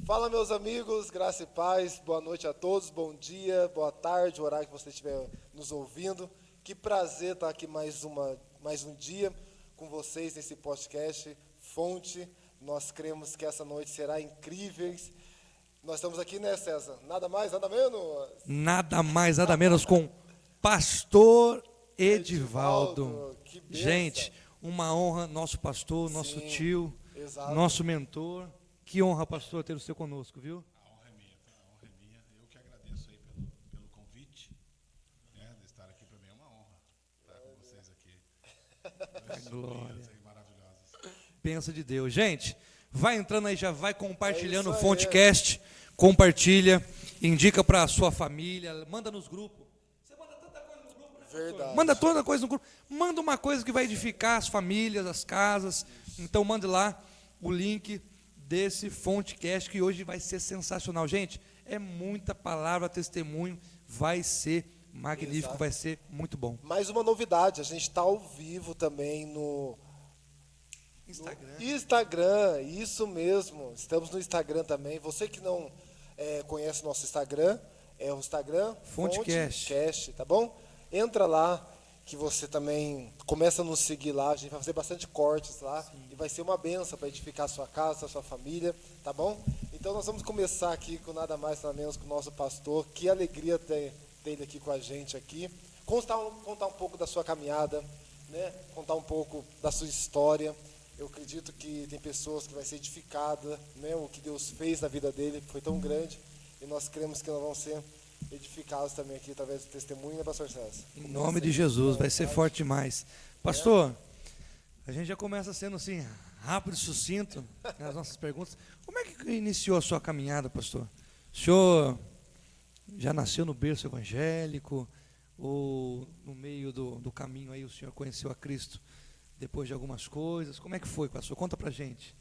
Fala, meus amigos, graça e paz, boa noite a todos, bom dia, boa tarde, o horário que você estiver nos ouvindo. Que prazer estar aqui mais um dia com vocês nesse podcast Fonte. Nós cremos que essa noite será incrível. Nós estamos aqui, né, César? Nada mais, nada menos? Nada mais, nada menos com Pastor Edivaldo. Que benção. Gente, uma honra, nosso pastor, nosso Sim, tio, exato. nosso mentor. Que honra, pastor, ter você conosco, viu? A honra é minha, tá? A honra é minha. Eu que agradeço aí pelo convite, né, de estar aqui. Para mim é uma honra estar com vocês aqui. Glória. Aí maravilhosas. Bênção de Deus. Gente, vai entrando aí, já vai compartilhando o isso aí. Fontecast, compartilha, indica para a sua família, manda nos grupos. Você manda tanta coisa no grupo, né, pastor? Verdade. Manda toda coisa no grupo. Manda uma coisa que vai edificar as famílias, as casas. Então mande lá o link desse Fontecast que hoje vai ser sensacional. Gente, é muita palavra, testemunho, vai ser magnífico, Exato. vai ser muito bom. Mais uma novidade, a gente está ao vivo também no Instagram, isso mesmo. Estamos no Instagram também. Você que não conhece o nosso Instagram, é o Instagram Fontecast, tá bom? Entra lá, que você também começa a nos seguir lá. A gente vai fazer bastante cortes lá. Sim. E vai ser uma benção para edificar a sua casa, a sua família, tá bom? Então nós vamos começar aqui com nada mais, nada menos com o nosso pastor. Que alegria ter ele aqui com a gente aqui. Contar um pouco da sua caminhada, né? Contar um pouco da sua história. Eu acredito que tem pessoas que vai ser edificada, né? O que Deus fez na vida dele foi tão grande, e nós cremos que nós vamos ser edificados também aqui através do testemunho, né, pastor César? Em nome de Jesus, vai ser forte demais. Pastor, a gente já começa sendo assim, rápido e sucinto nas nossas perguntas. Como é que iniciou a sua caminhada, pastor? O senhor já nasceu no berço evangélico, ou no meio do caminho aí o senhor conheceu a Cristo depois de algumas coisas? Como é que foi, pastor? Conta pra gente.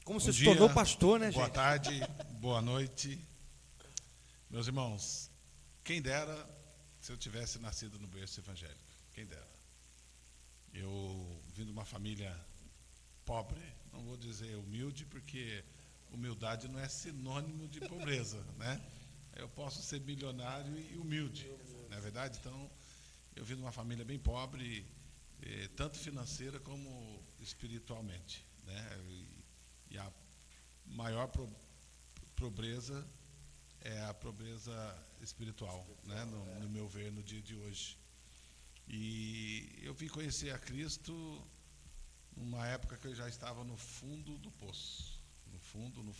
Como você se tornou pastor, né, gente? Boa tarde, boa noite. Meus irmãos, quem dera se eu tivesse nascido no berço evangélico. Quem dera. Eu vim de uma família pobre, não vou dizer humilde, porque humildade não é sinônimo de pobreza, né? Eu posso ser milionário e humilde, não é verdade? Então, eu vim de uma família bem pobre, tanto financeira como espiritualmente, né? E a maior pobreza é a pobreza espiritual, né? No meu ver, no dia de hoje. E eu vim conhecer a Cristo numa época que eu já estava no fundo do poço, no fundo do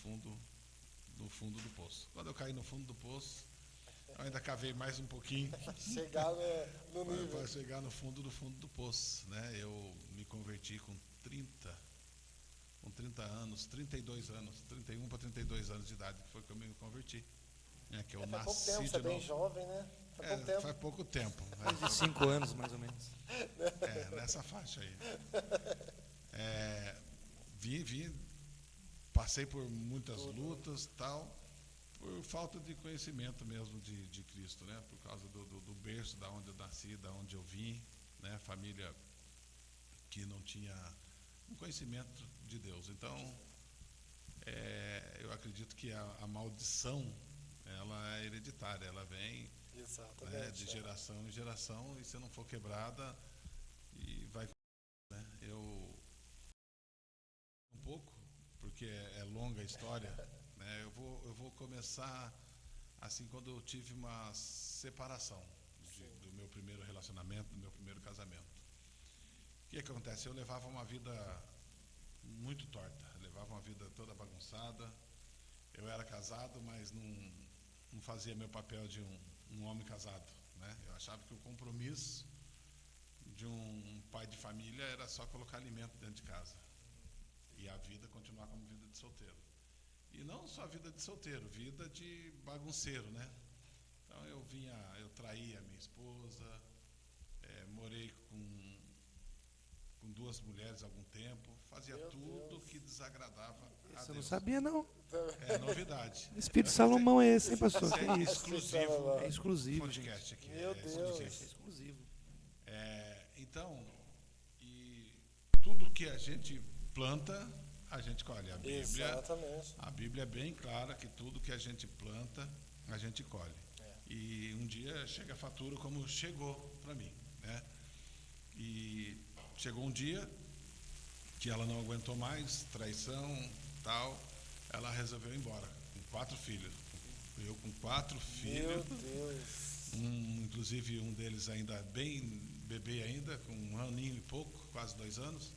poço. Quando eu caí no fundo do poço, eu ainda cavei mais um pouquinho. Chegar no nível. Para chegar no fundo do poço, né? Eu me converti com 30 anos, 32 anos, 31 para 32 anos de idade, que foi que eu me converti. Que eu Faz nasci pouco tempo, você é bem jovem, né? Faz pouco tempo. Mais de 5 anos, mais ou menos. Nessa faixa aí. Passei por muitas lutas, tal, por falta de conhecimento mesmo de Cristo, né? Por causa do berço, da onde eu nasci, da onde eu vim, né? Família que não tinha um conhecimento de Deus. Então, eu acredito que a maldição, ela é hereditária, ela vem, né, de geração em geração, e se não for quebrada, e vai, né? Eu um pouco, porque é longa a história, né? Eu vou começar assim, quando eu tive uma separação do meu primeiro relacionamento, do meu primeiro casamento. O que acontece? Eu levava uma vida muito torta, levava uma vida toda bagunçada. Eu era casado, mas não fazia meu papel de um homem casado, né? Eu achava que o compromisso de um pai de família era só colocar alimento dentro de casa e a vida continuar como vida de solteiro. E não só vida de solteiro, vida de bagunceiro, né? Então eu traía a minha esposa, morei com 2 mulheres há algum tempo, fazia tudo que desagradava a Deus. Você não sabia, não? É novidade. Espírito Salomão é esse, hein, pastor? Isso é exclusivo. É exclusivo, Podcast aqui. Meu Deus. É exclusivo. Então, e tudo que a gente planta, a gente colhe. Exatamente. A Bíblia é bem clara que tudo que a gente planta, a gente colhe. E um dia chega a fatura como chegou para mim, né? E chegou um dia que ela não aguentou mais, traição, tal, ela resolveu ir embora, com 4 filhos. Eu com 4 filhos. Meu Deus. Inclusive um deles ainda bem bebê ainda, com 1 aninho e pouco, quase 2 anos.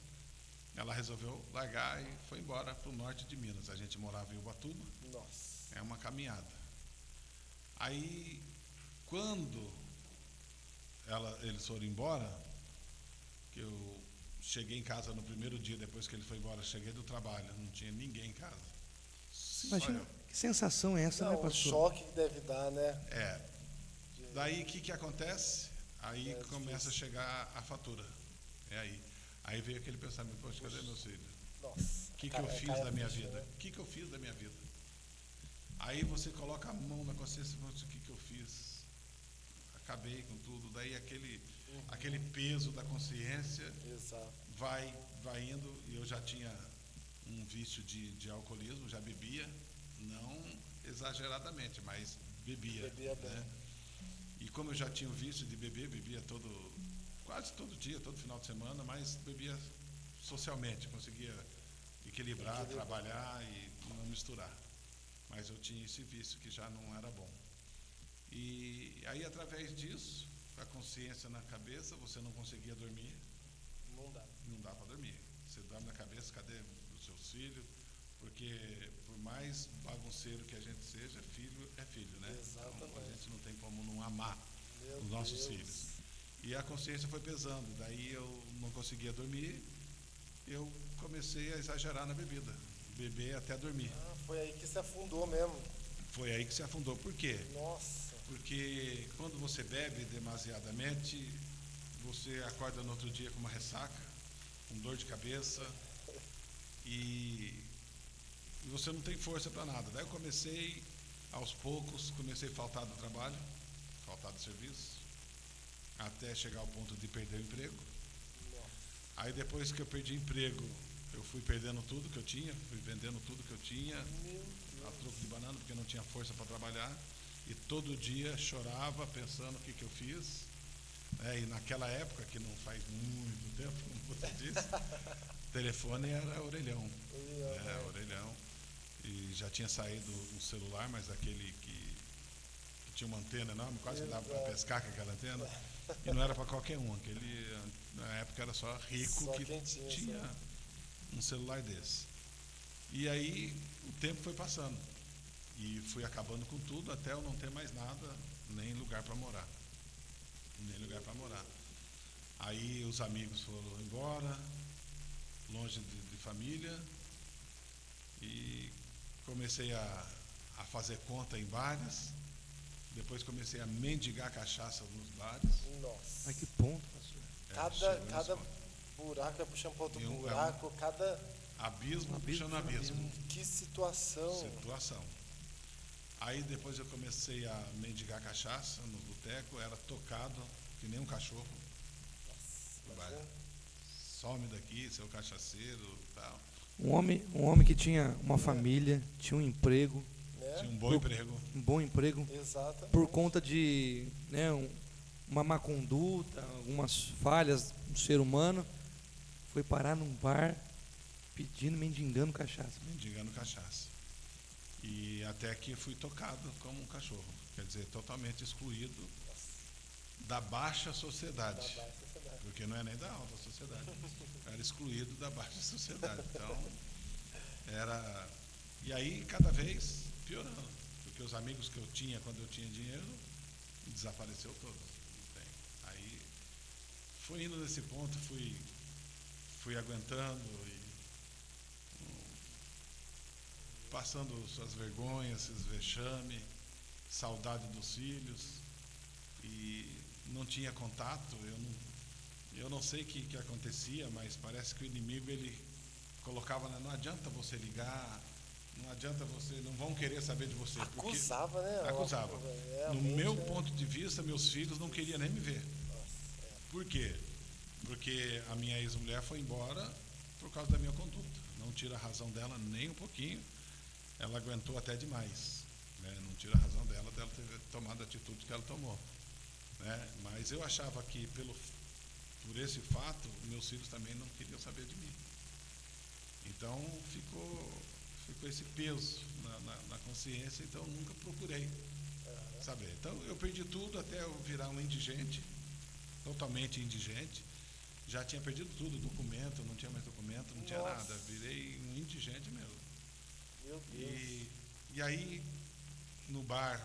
Ela resolveu largar e foi embora para o norte de Minas. A gente morava em Ubatuba. Nossa. É uma caminhada. Aí, quando eles foram embora, que eu cheguei em casa no primeiro dia, depois que ele foi embora, cheguei do trabalho, não tinha ninguém em casa. Imagina que sensação é essa, Não, né, o pastor? choque que deve dar, né? Daí, o que acontece? Aí começa difícil. a chegar a fatura. Aí veio aquele pensamento, poxa, cadê meus filhos? Nossa. O que eu fiz da minha vida? O que eu fiz da minha vida? Aí você coloca a mão na consciência e fala, o que eu fiz? Acabei com tudo. Daí aquele peso da consciência Exato. vai indo. E eu já tinha um vício de alcoolismo, já bebia, não exageradamente, mas bebia. Bebia bem. Né? E como eu já tinha o vício de beber, bebia quase todo dia, todo final de semana, mas bebia socialmente, conseguia equilibrar, trabalhar e não misturar. Mas eu tinha esse vício que já não era bom. E aí, através disso, a consciência na cabeça, você não conseguia dormir. Não dá para dormir. Você dorme na cabeça, cadê os seus filhos? Porque, por mais bagunceiro que a gente seja, filho é filho, né? Exatamente. Então, a gente não tem como não amar os nossos filhos. E a consciência foi pesando. Daí eu não conseguia dormir. Eu comecei a exagerar na bebida. Beber até dormir. Foi aí que se afundou mesmo. Foi aí que se afundou. Por quê? Nossa. Porque quando você bebe demasiadamente, você acorda no outro dia com uma ressaca, com dor de cabeça e você não tem força para nada. Daí eu comecei, aos poucos, a faltar do trabalho, faltar do serviço, até chegar ao ponto de perder o emprego. Aí depois que eu perdi o emprego, eu fui perdendo tudo que eu tinha, fui vendendo tudo que eu tinha, a troco de banana, porque não tinha força para trabalhar. E todo dia chorava pensando o que eu fiz. E naquela época, que não faz muito tempo, como você disse, o telefone era orelhão. Orelhão. E já tinha saído um celular, mas aquele que tinha uma antena enorme, quase que dava para pescar com aquela antena. E não era para qualquer um. Na época era só rico Só que quem tinha um celular desse. E aí o tempo foi passando. E fui acabando com tudo até eu não ter mais nada, nem lugar para morar. Aí os amigos foram embora, longe de família, e comecei a fazer conta em bares. Depois comecei a mendigar cachaça nos bares. Nossa. A que ponto, pastor? Cada buraco é puxando para outro buraco, cada abismo puxando abismo. Que situação. Aí depois eu comecei a mendigar cachaça no boteco, era tocado que nem um cachorro. Nossa, some daqui, seu cachaceiro e tal. Um homem que tinha uma família, tinha um emprego. Tinha um bom emprego. Um bom emprego. Exato. Por conta de uma má conduta, algumas falhas do ser humano, foi parar num bar mendigando cachaça. E até que fui tocado como um cachorro. Quer dizer, totalmente excluído da baixa sociedade. Porque não é nem da alta sociedade. Era excluído da baixa sociedade. Então, E aí, cada vez piorando. Porque os amigos que eu tinha quando eu tinha dinheiro, desapareceu todos. Aí, fui indo nesse ponto, fui aguentando e passando suas vergonhas, esses vexame, saudade dos filhos, e não tinha contato. Eu não sei o que acontecia, mas parece que o inimigo ele colocava, não adianta você ligar, não adianta você, não vão querer saber de você. Acusava, né? Acusava. No meu ponto de vista, meus filhos não queriam nem me ver. Por quê? Porque a minha ex-mulher foi embora por causa da minha conduta. Não tira a razão dela nem um pouquinho. Ela aguentou até demais, né? Não tira a razão dela ter tomado a atitude que ela tomou, né? Mas eu achava que por esse fato, meus filhos também não queriam saber de mim. Então ficou esse peso na consciência, então eu nunca procurei saber. Então eu perdi tudo até eu virar um indigente, totalmente indigente. Já tinha perdido tudo, documento, não tinha mais documento, não tinha nada. Virei um indigente mesmo. Meu Deus. E aí, no bar,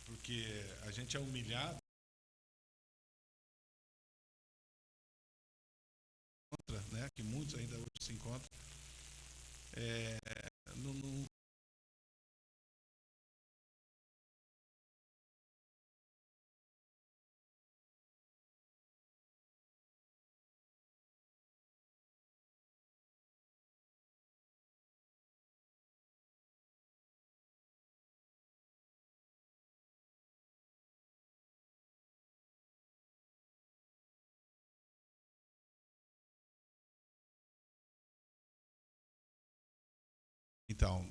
porque a gente é humilhado, né, que muitos ainda hoje se encontram, não então,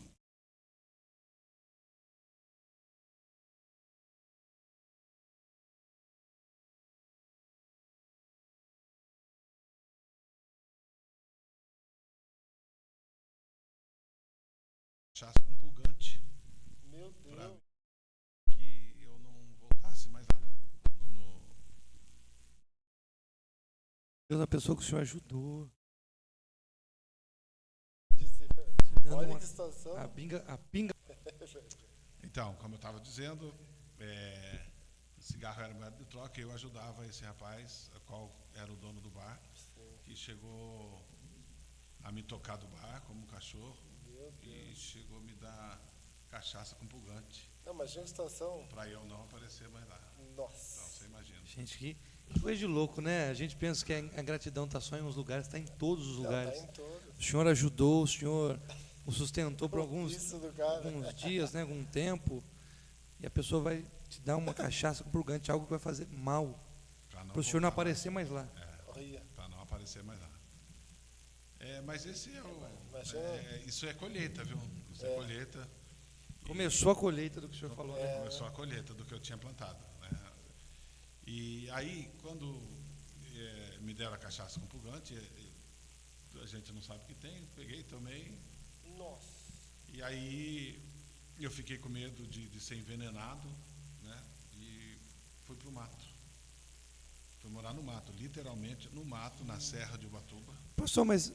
cachaça com pulgante, Meu para Deus. que eu não voltasse mais lá. Deus, a pessoa que o senhor ajudou. Dando Olha uma, que situação. a pinga. Então, como eu estava dizendo, o cigarro era moeda de troca, eu ajudava esse rapaz, qual era o dono do bar, que chegou a me tocar do bar como um cachorro e chegou a me dar cachaça com pulgante, Não, imagina a situação. para eu não aparecer mais lá. Nossa. Então, você imagina. Gente, que coisa de louco, né? A gente pensa que a gratidão está só em uns lugares, está em todos os Não, lugares. tá em todos. O senhor ajudou, o senhor o sustentou por Isso do cara. alguns dias, né, algum tempo, e a pessoa vai te dar uma cachaça com purgante, algo que vai fazer mal, para o senhor não aparecer mais lá. Olha. Para não aparecer mais lá. Mas esse é o. Imagina. Isso é colheita, viu? Isso é colheita. Começou a colheita do que o senhor falou, né? Começou a colheita do que eu tinha plantado, né? E aí, quando me deram a cachaça com purgante, a gente não sabe o que tem, peguei, tomei. Nossa. E aí eu fiquei com medo de ser envenenado, né? E fui pro mato. Fui morar no mato, literalmente no mato, na Serra de Ubatuba. Pastor, mas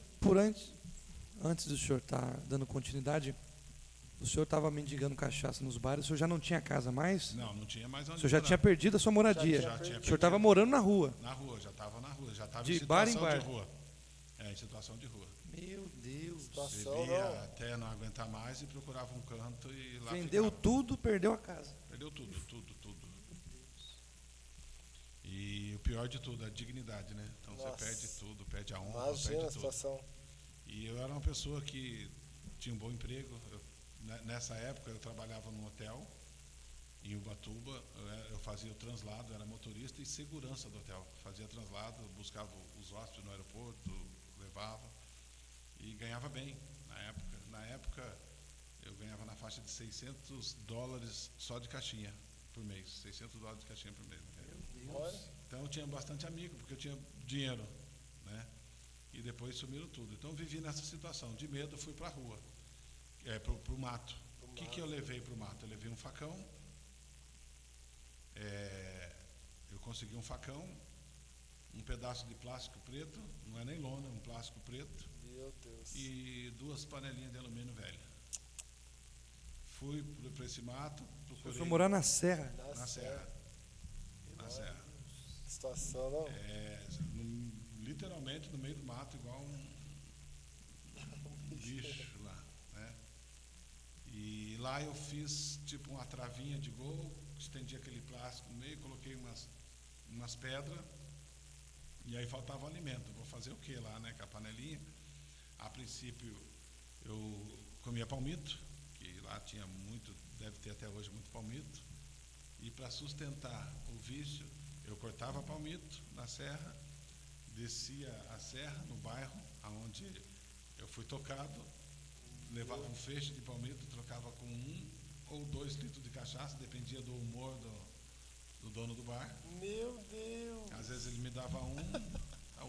antes do senhor estar dando continuidade, o senhor estava mendigando cachaça nos bares, o senhor já não tinha casa mais? Não tinha mais onde O senhor já morar. tinha perdido a sua moradia. Já tinha O senhor estava morando na rua. Na rua, já estava na rua, já estava De em bar em situação bar. de rua. Em situação de rua. Meu Deus. Situação Bebia não. até não aguentar mais e procurava um canto e lá Vendeu ficava. tudo, perdeu a casa. Perdeu tudo. E o pior de tudo, a dignidade, né? Então Nossa. você perde tudo, perde a honra, Imagina perde a tudo. situação. E eu era uma pessoa que tinha um bom emprego. Nessa época eu trabalhava num hotel em Ubatuba, eu fazia o translado, era motorista e segurança do hotel. Fazia translado, buscava os hóspedes no aeroporto, levava e ganhava bem na época. Na época eu ganhava na faixa de $600 só de caixinha por mês, $600 de caixinha por mês. Olha. Então eu tinha bastante amigo, porque eu tinha dinheiro, né? E depois sumiram tudo. Então eu vivi nessa situação de medo, fui para a rua, para o mato. O que eu levei para o mato? Eu levei um facão, eu consegui um facão, um pedaço de plástico preto, não é nem lona, é um plástico preto, Meu Deus. e 2 panelinhas de alumínio velha. Fui para esse mato, procurei. Eu fui morar na serra. Na serra. Na serra. Que situação não. Literalmente no meio do mato, igual um bicho lá, né? E lá eu fiz tipo uma travinha de gol, estendi aquele plástico no meio, coloquei umas pedras, e aí faltava alimento. Vou fazer o que lá, né? Com a panelinha. A princípio eu comia palmito, que lá tinha muito, deve ter até hoje muito palmito. E para sustentar o vício, eu cortava palmito na serra, descia a serra no bairro onde Eu fui tocado, levava um feixe de palmito, trocava com 1 ou 2 litros de cachaça, dependia do humor do dono do bar. Meu Deus! Às vezes ele me dava um.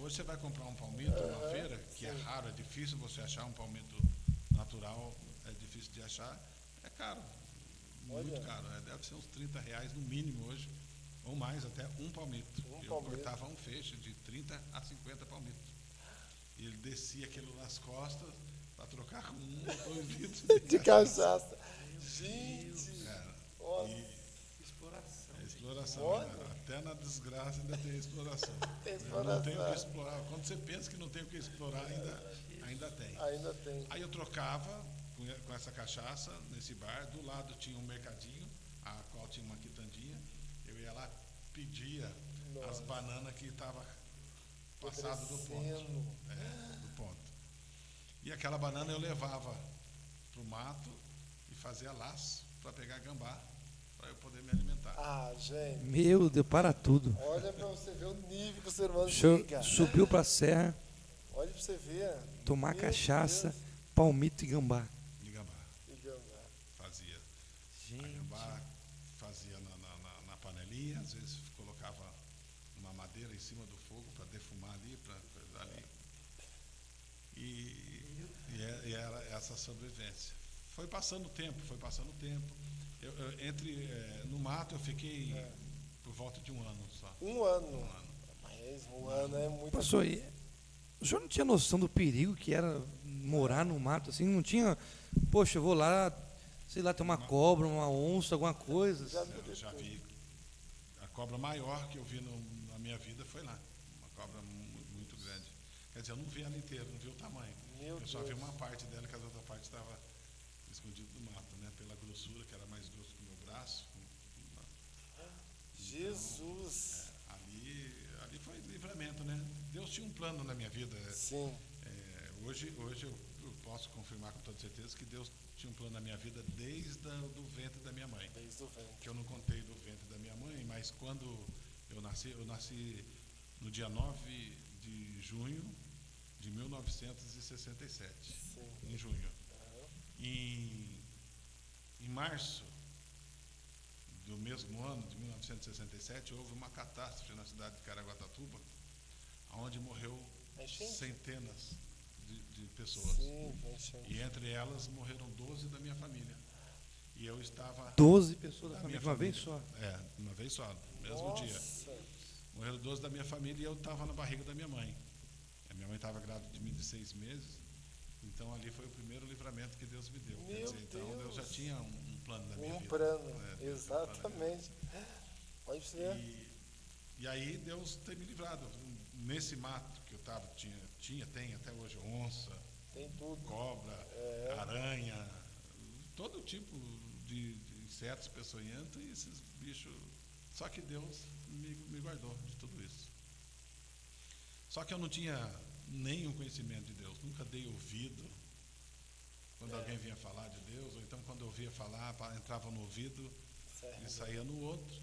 Hoje você vai comprar um palmito numa feira, que é raro, é difícil você achar um palmito natural, é difícil de achar, é caro, muito caro, deve ser uns R$30 no mínimo hoje, ou mais, até um palmito. Eu cortava um feixe de 30 a 50 palmitos. E ele descia aquilo nas costas para trocar com 1 ou 2 litros de cachaça. Gente! Exploração. Até na desgraça ainda tem exploração. Não tem o que explorar. Quando você pensa que não tem o que explorar, ainda tem. Ainda tem. Aí eu trocava com essa cachaça nesse bar. Do lado tinha um mercadinho, a qual tinha uma quitandinha. Eu ia lá, pedia as bananas que estavam passadas do ponto. Do ponto. E aquela banana eu levava para o mato e fazia laço para pegar gambá, para eu poder me alimentar. Ah, gente. Meu Deus, para tudo. Olha para você ver o nível que o ser humano chega. Subiu para a serra. Olha para você ver. Tomar cachaça, palmito e gambá. E gambá. Fazia. Gente. A gambá fazia na panelinha, às vezes colocava uma madeira em cima do fogo para defumar ali, E era essa sobrevivência. Foi passando o tempo. No mato eu fiquei por volta de 1 ano só. Um ano. Mas 1 ano é muito. Pastor, o senhor não tinha noção do perigo que era morar no mato assim? Não tinha, poxa, eu vou lá, sei lá, tem uma cobra, uma onça, alguma coisa. Eu já vi. A cobra maior que eu vi na minha vida foi lá. Uma cobra muito grande. Quer dizer, eu não vi ela inteira, não vi o tamanho. Eu só vi uma parte dela, que a outra parte estava escondida no mato, né? Pela grossura, que era mais grosso que o meu braço. Jesus! Então, ali foi livramento, né? Deus tinha um plano na minha vida. Sim. Hoje eu posso confirmar com toda certeza que Deus tinha um plano na minha vida desde do ventre da minha mãe. Desde o ventre. Que eu não contei do ventre da minha mãe, mas quando eu nasci no dia 9 de junho de 1967, em junho. Em março do mesmo ano, de 1967, houve uma catástrofe na cidade de Caraguatatuba, onde morreu centenas de pessoas. E entre elas morreram 12 da minha família. E eu estava... 12 pessoas da família, de uma vez só? De uma vez só, no mesmo dia. Morreram 12 da minha família e eu estava na barriga da minha mãe. A minha mãe estava grávida de mim de 6 meses. Então ali foi o primeiro livramento que Deus me deu. Então Deus já tinha um plano na minha vida. Um plano, exatamente. Pode ser. E aí Deus tem me livrado. Nesse mato que eu estava, tem até hoje onça, tem tudo. Cobra, aranha, todo tipo de insetos peçonhentos e esses bichos. Só que Deus me guardou de tudo isso. Só que eu não tinha nenhum conhecimento de Deus, nunca dei ouvido quando alguém vinha falar de Deus, ou então quando eu ouvia falar, entrava no ouvido e saía no outro.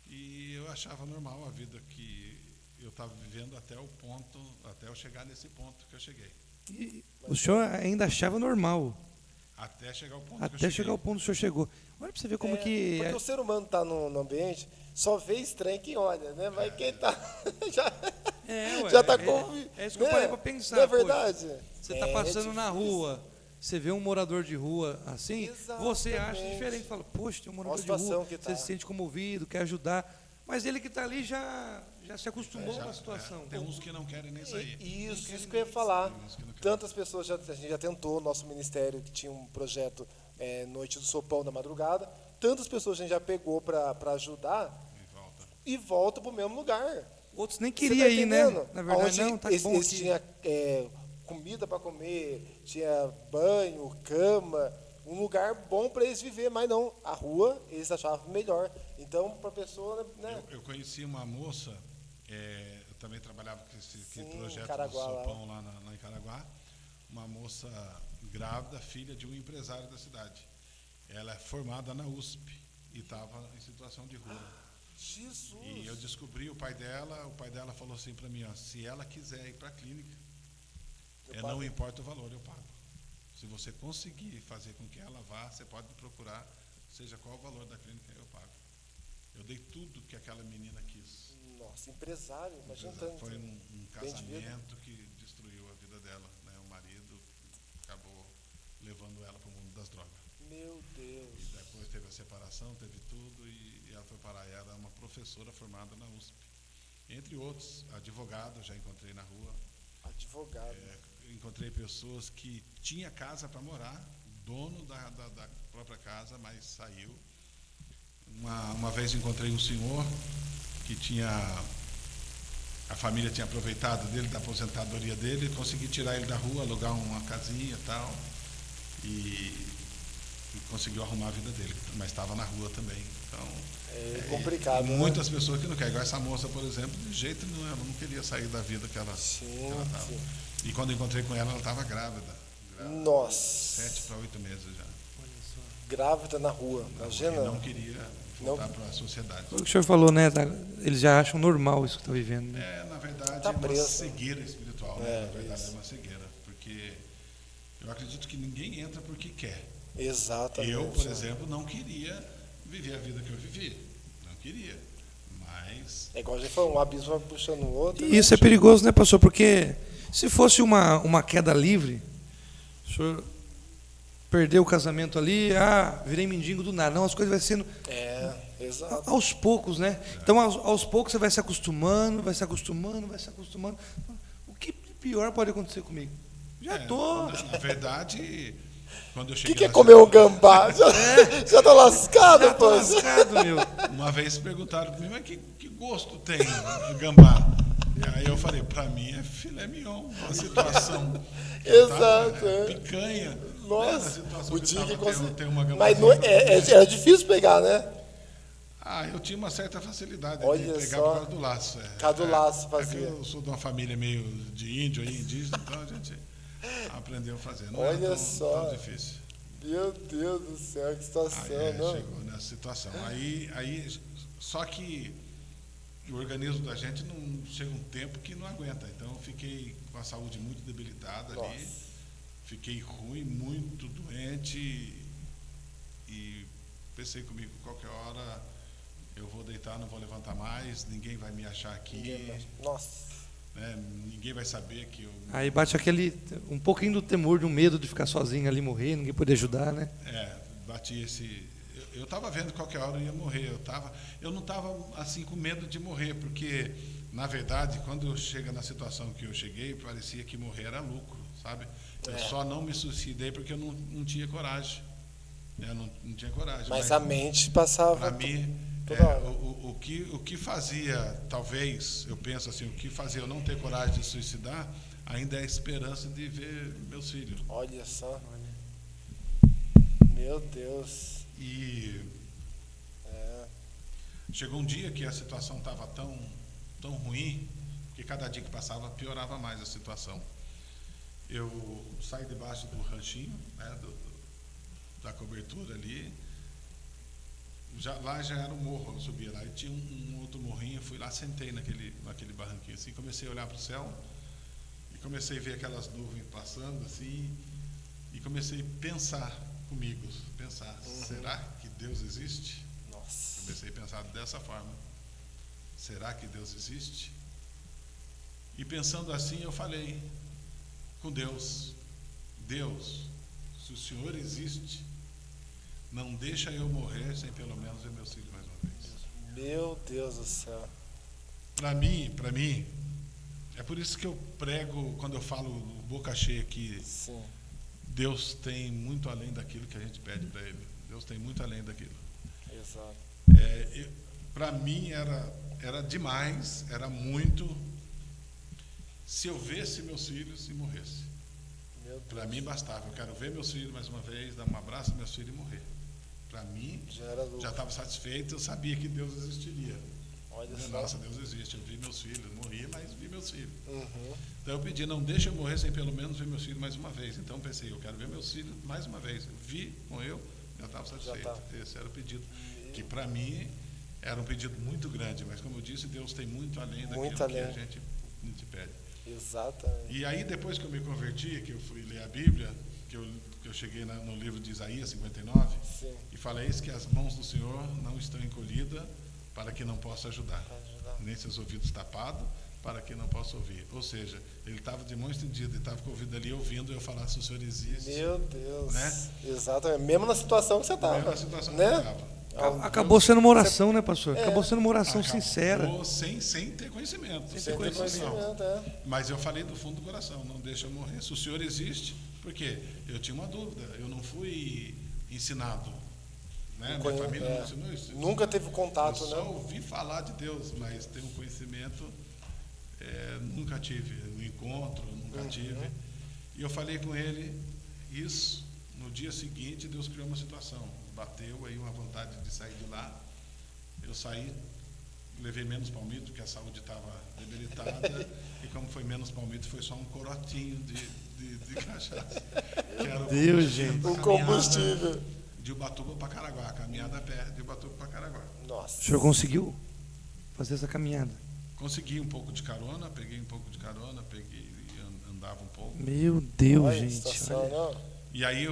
E eu achava normal a vida que eu estava vivendo até eu chegar nesse ponto que eu cheguei. E o senhor ainda achava normal? Até chegar ao ponto Até chegar ao ponto que o senhor chegou. Olha para você ver como que... Porque o ser humano está no ambiente, só vê estranho quem olha, né? Mas quem está... já está convivendo. É isso que eu parei para pensar. Não é verdade? Poxa, você está passando na rua, você vê um morador de rua assim, você acha diferente. Fala, poxa, tem um morador de rua, você se sente comovido, quer ajudar. Mas ele que está ali já se acostumou com a situação. Tem uns que não querem nem sair. Isso que eu ia falar. Tantas pessoas, a gente já tentou, nosso ministério, que tinha um projeto Noite do Sopão da Madrugada, tantas pessoas a gente já pegou para ajudar e volta para o mesmo lugar. Outros nem queriam ir, né? Na verdade, onde não, tá bom eles tinham comida para comer, tinha banho, cama, um lugar bom para eles viver, mas não, a rua eles achavam melhor. Então, para a pessoa... Né? Eu conheci uma moça, eu também trabalhava com esse projeto do Sopão lá em Caraguá, uma moça grávida, filha de um empresário da cidade. Ela é formada na USP e estava em situação de rua. Jesus! E eu descobri o pai dela falou assim para mim, se ela quiser ir para a clínica, Não importa o valor, eu pago. Se você conseguir fazer com que ela vá, você pode me procurar, seja qual o valor da clínica, eu pago. Eu dei tudo que aquela menina quis. Nossa, empresário, imagina tanto. Foi um casamento que destruiu a vida dela, né? O marido acabou levando ela para o mundo das drogas. Meu Deus. E depois teve a separação, teve tudo, e ela foi parar. Ela era uma professora formada na USP. Entre outros, advogado, já encontrei na rua. Advogado. Encontrei pessoas que tinha casa para morar, dono da própria casa, mas saiu. Uma vez encontrei um senhor que a família tinha aproveitado dele, da aposentadoria dele, consegui tirar ele da rua, alugar uma casinha e tal, e conseguiu arrumar a vida dele, mas estava na rua também. Então, complicado, né? Muitas pessoas que não querem. Igual essa moça, por exemplo, de jeito nenhum, ela não queria sair da vida que ela estava. Sim. E quando eu encontrei com ela estava grávida. Nossa. 7 para 8 meses já. Grávida na rua, imagina. E não queria voltar para a sociedade. O que o senhor falou, né? Eles já acham normal isso que está vivendo. Né? Na verdade, tá é uma preso. cegueira espiritual. Né? Na verdade, isso. é uma cegueira. Porque eu acredito que ninguém entra porque quer. Exatamente. Eu, por exemplo, não queria viver a vida que eu vivi. Não queria. Mas... É igual a gente falou, um abismo vai puxando o outro. E isso é perigoso, né, pastor? Porque se fosse uma queda livre, o senhor perdeu o casamento ali, virei mendigo do nada. Não, as coisas vai sendo... exato. Aos poucos, né? Então, aos poucos você vai se acostumando. O que pior pode acontecer comigo? Já estou... Na verdade... Quando eu O cheguei que é comer um gambá? Já tô lascado, Já tô pô. lascado, meu. Uma vez perguntaram para mim, mas que gosto tem o gambá? Aí eu falei, para mim é filé mignon, uma situação. Exato. Picanha. Nossa, o dia que tem uma gambá. Mas não é difícil pegar, né? Eu tinha uma certa facilidade Olha de pegar só. por causa do laço. Por causa do laço fazia. Eu sou de uma família meio de índio, indígena, então a gente aprendeu a fazer. Não Olha é só. tão difícil. Meu Deus do céu, que situação, não? Chegou nessa situação. Aí, só que o organismo da gente não chega um tempo que não aguenta. Então eu fiquei com a saúde muito debilitada ali, fiquei ruim, muito doente e pensei comigo, qualquer hora eu vou deitar, não vou levantar mais, ninguém vai me achar aqui. Nossa. Ninguém vai saber que eu... Aí bate um pouquinho do temor, de um medo de ficar sozinho ali, morrer, ninguém poder ajudar, né? Bati esse... Eu estava vendo que qualquer hora eu ia morrer. Eu não estava assim com medo de morrer, porque, na verdade, quando chega na situação que eu cheguei, parecia que morrer era lucro, sabe? Eu só não me suicidei porque eu não tinha coragem. Eu não tinha coragem. Mas a mente passava... Para mim... o que fazia, talvez, eu penso assim, o que fazia eu não ter coragem de suicidar, ainda é a esperança de ver meus filhos. Olha só. Meu Deus. E chegou um dia que a situação estava tão ruim, que cada dia que passava piorava mais a situação. Eu saí debaixo do ranchinho, né, da cobertura ali. Lá já era um morro, eu subia lá, e tinha um outro morrinho, fui lá, sentei naquele barranquinho assim, comecei a olhar para o céu, e comecei a ver aquelas nuvens passando assim, e comecei a pensar comigo, será que Deus existe? Nossa. Comecei a pensar dessa forma, será que Deus existe? E pensando assim, eu falei com Deus, se o Senhor existe, não deixa eu morrer sem pelo menos ver meus filhos mais uma vez. Meu Deus do céu. Para mim, é por isso que eu prego, quando eu falo boca cheia aqui, Sim. Deus tem muito além daquilo que a gente pede para Ele. Deus tem muito além daquilo. Exato. Para mim era demais, era muito, se eu visse meus filhos e morresse. Para mim bastava, eu quero ver meus filhos mais uma vez, dar um abraço aos meus filhos e morrer. Para mim, já estava satisfeito, eu sabia que Deus existiria. Nossa, Deus existe, eu vi meus filhos, morri, mas vi meus filhos. Então eu pedi, não deixa eu morrer sem pelo menos ver meus filhos mais uma vez. Então eu pensei, eu quero ver meus filhos mais uma vez. Eu vi, morreu, já estava satisfeito. Esse era o pedido, que para mim era um pedido muito grande, mas como eu disse, Deus tem muito além daquilo que a gente pede. Exatamente. E aí, depois que eu me converti, que eu fui ler a Bíblia, que eu cheguei no livro de Isaías 59, Sim. e falei: eis que as mãos do Senhor não estão encolhidas para que não possa ajudar, nem seus ouvidos tapados para que não possa ouvir. Ou seja, ele estava de mão estendida, ele estava com o ouvido ali ouvindo eu falar se o Senhor existe. Meu Deus. Né? Exatamente. Mesmo na situação que você estava. Mesmo na situação que né? eu estava. Acabou sendo uma oração, né, pastor? Acabou sendo uma oração Acabou sincera. sem ter conhecimento. Sem ter conhecimento, Mas eu falei do fundo do coração, não deixa eu morrer. Se o Senhor existe, porque eu tinha uma dúvida, eu não fui ensinado, né? Minha família não ensinou isso. Nunca teve contato, eu né? só ouvi falar de Deus, mas ter um conhecimento nunca tive. No encontro, nunca tive. E eu falei com ele isso. No dia seguinte, Deus criou uma situação. Bateu aí uma vontade de sair de lá. Eu saí, levei menos palmito, porque a saúde estava debilitada. E como foi menos palmito, foi só um corotinho de cachaça. Que era o combustível. De Ubatuba para Caraguá, caminhada a pé de Ubatuba para Caraguá. Nossa. O senhor conseguiu fazer essa caminhada? Consegui um pouco de carona, peguei um pouco de carona, andava um pouco. Meu Deus, Olha, gente. situação, Olha. não? E aí,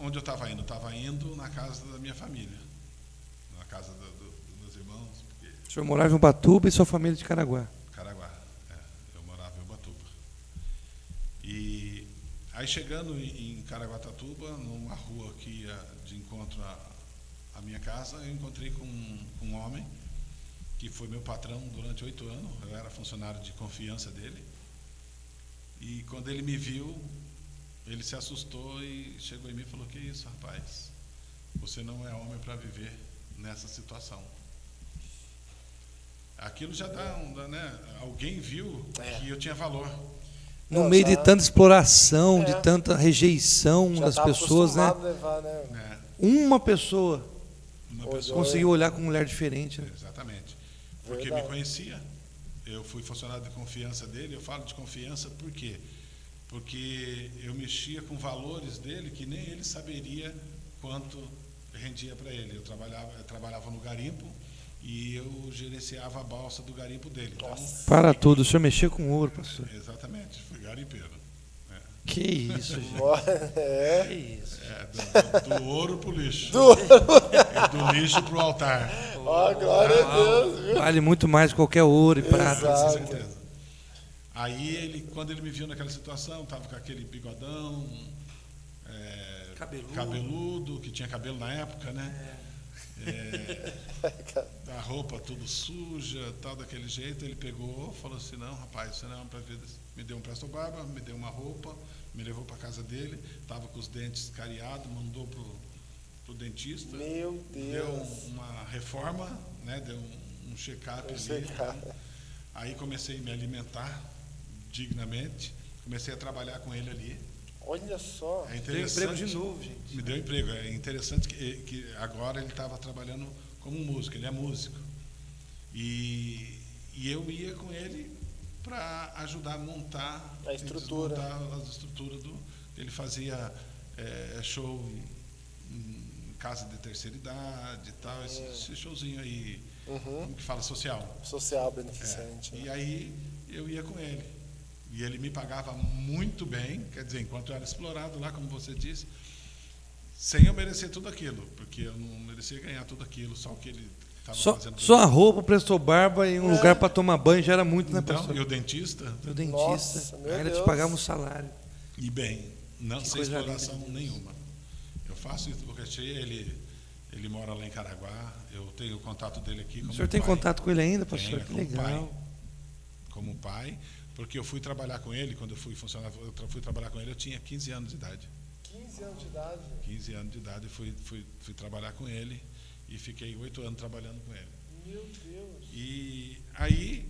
onde eu estava indo? Eu estava indo na casa da minha família, na casa dos irmãos. Porque O senhor morava em Ubatuba e sua família de Caraguá. Caraguá, eu morava em Ubatuba. E aí, chegando em Caraguatatuba, numa rua que ia de encontro à minha casa, eu encontrei com um homem que foi meu patrão durante 8 anos. Eu era funcionário de confiança dele. E quando ele me viu, ele se assustou e chegou em mim e falou: que isso, rapaz? Você não é homem para viver nessa situação. Aquilo já dá, né? Alguém viu que eu tinha valor. No meio de tanta exploração, de tanta rejeição já das tá pessoas, né? acostumado a levar, né? Uma pessoa Uma pessoa, conseguiu olhar com um olhar diferente, né? exatamente. Porque Verdade. me conhecia. Eu fui funcionário de confiança dele. Eu falo de confiança por quê? Porque eu mexia com valores dele que nem ele saberia quanto rendia para ele. Eu trabalhava no garimpo e eu gerenciava a balsa do garimpo dele. Então, Para tudo, o senhor mexia com ouro, pastor. exatamente, fui garimpeiro. Que isso, gente. Que isso. Do ouro para o lixo. Do... E do lixo para o altar. Ó, glória a Deus, viu? Vale muito mais que qualquer ouro e prata. Exato. Com certeza. Aí quando ele me viu naquela situação, estava com aquele bigodão, cabeludo, que tinha cabelo na época, né? A roupa tudo suja, tal, daquele jeito. Ele pegou, falou assim: não, rapaz, você não é pra ver. Me deu um presto barba, me deu uma roupa, me levou para casa dele, estava com os dentes cariados, mandou pro dentista. Meu Deus. Deu uma reforma, né? Deu um check-up ali. Aí comecei a me alimentar dignamente, comecei a trabalhar com ele ali. Olha só. É Deu interessante. emprego de novo, gente. Me deu emprego. É interessante que agora ele estava trabalhando como músico, ele é músico. E eu ia com ele para ajudar a montar A estrutura. as estruturas ele fazia show em casa de terceira idade e tal, esse showzinho aí, como que fala, social. Social, beneficente. E aí eu ia com ele. E ele me pagava muito bem, quer dizer, enquanto eu era explorado lá, como você disse, sem eu merecer tudo aquilo, porque eu não merecia ganhar tudo aquilo, só o que ele estava fazendo. Só a roupa, prestou barba e um lugar para tomar banho já era muito, né, Então, pastor? e o dentista, O dentista, Nossa, meu ainda te Deus. pagava um salário. e bem, não Que sem coisa exploração linda. nenhuma. Eu faço isso porque ele mora lá em Caraguá, eu tenho o contato dele aqui como O senhor tem pai. contato com ele ainda, pastor? Tenho, Que como legal. pai. Como pai, porque eu fui trabalhar com ele, quando eu fui funcionário, eu fui trabalhar com ele, eu tinha 15 anos de idade. 15 anos de idade. 15 anos de idade, fui trabalhar com ele e fiquei 8 anos trabalhando com ele. Meu Deus. E aí,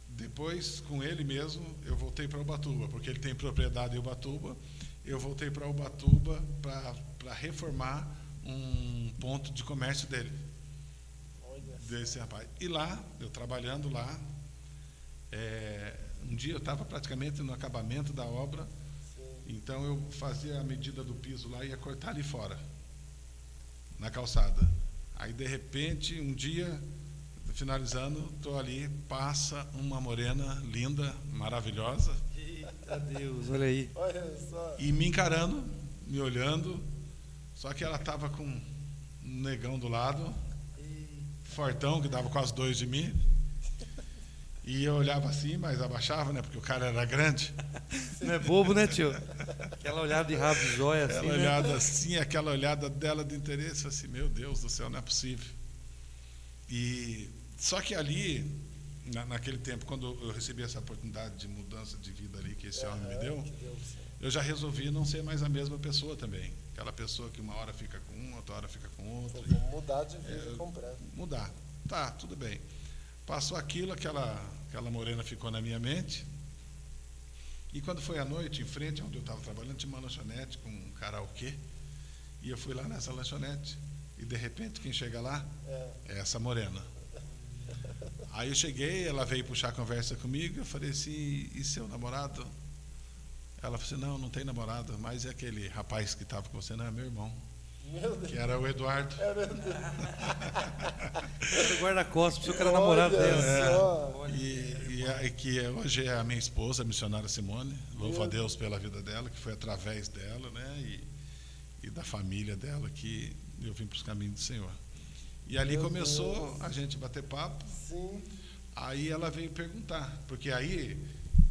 depois, com ele mesmo, eu voltei para Ubatuba, porque ele tem propriedade em Ubatuba. Eu voltei para Ubatuba para reformar um ponto de comércio dele, desse rapaz. E lá, eu trabalhando lá, um dia eu estava praticamente no acabamento da obra. Então eu fazia a medida do piso lá e ia cortar ali fora, na calçada. Aí de repente, um dia, finalizando, estou ali, passa uma morena linda, maravilhosa. Eita Deus, olha aí. Olha só. E me encarando, me olhando, só que ela estava com um negão do lado, fortão, que dava quase 2 de mim. E eu olhava assim, mas abaixava, né? Porque o cara era grande. Não é bobo, né, tio? Aquela olhada de rabo de zóia assim, Aquela né? olhada assim, aquela olhada dela de interesse, assim, meu Deus do céu, não é possível. E só que ali, naquele tempo, quando eu recebi essa oportunidade de mudança de vida ali que esse homem me deu, eu já resolvi não ser mais a mesma pessoa também. Aquela pessoa que uma hora fica com um, outra hora fica com outro. Vamos mudar de vida completo. Mudar. Tá, tudo bem. Passou aquilo, aquela morena ficou na minha mente. E quando foi à noite, em frente onde eu estava trabalhando, tinha uma lanchonete com um karaokê. E eu fui lá nessa lanchonete. E de repente, quem chega lá é essa morena. Aí eu cheguei, ela veio puxar conversa comigo. Eu falei assim, e seu namorado? Ela falou assim, não tem namorado, mas é aquele rapaz que estava com você, não é meu irmão. Meu Deus. Que era o Eduardo. Meu Deus. O guarda-costas, pensou que era namorado dela. Só. E que hoje é a minha esposa, a missionária Simone. Louvo a Deus pela vida dela, que foi através dela, né? E da família dela que eu vim para os caminhos do Senhor. E ali começou a gente bater papo. Sim. Aí ela veio perguntar, porque aí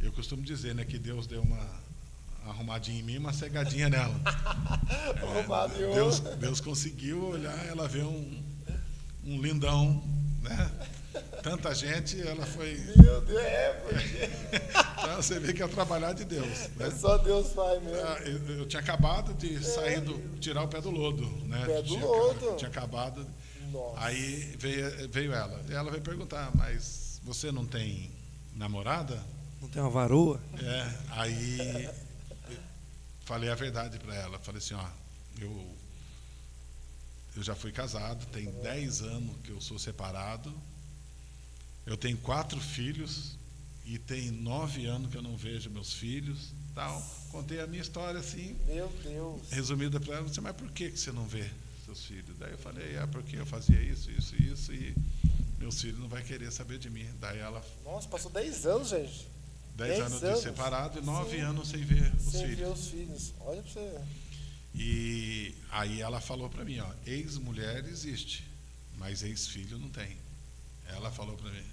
eu costumo dizer, né, que Deus deu uma arrumadinha em mim, uma cegadinha nela. Arrumado em Deus conseguiu olhar, ela vê um lindão, né? Tanta gente, ela foi. Meu Deus, Então você vê que é o trabalhar de Deus, né? só Deus faz mesmo. Eu tinha acabado de sair tirar o pé do lodo, né? Pé do lodo. Tinha acabado. Nossa. Aí veio ela. E ela veio perguntar, mas você não tem namorada? Não tem uma varoa? Aí falei a verdade para ela. Falei assim, ó, eu já fui casado, tem 10 anos que eu sou separado. Eu tenho 4 filhos e tem 9 anos que eu não vejo meus filhos. Tal. Contei a minha história assim, Meu Deus. resumida para ela. Disse, mas por que você não vê seus filhos? Daí eu falei, porque eu fazia isso e meus filhos não vão querer saber de mim. Daí ela, Nossa, passou 10 anos, gente. 10 anos de separado e 9 anos sem ver os Sem filhos. ver os filhos. Olha pra você. E aí ela falou para mim, ó, ex-mulher existe, mas ex-filho não tem. Ela falou para mim.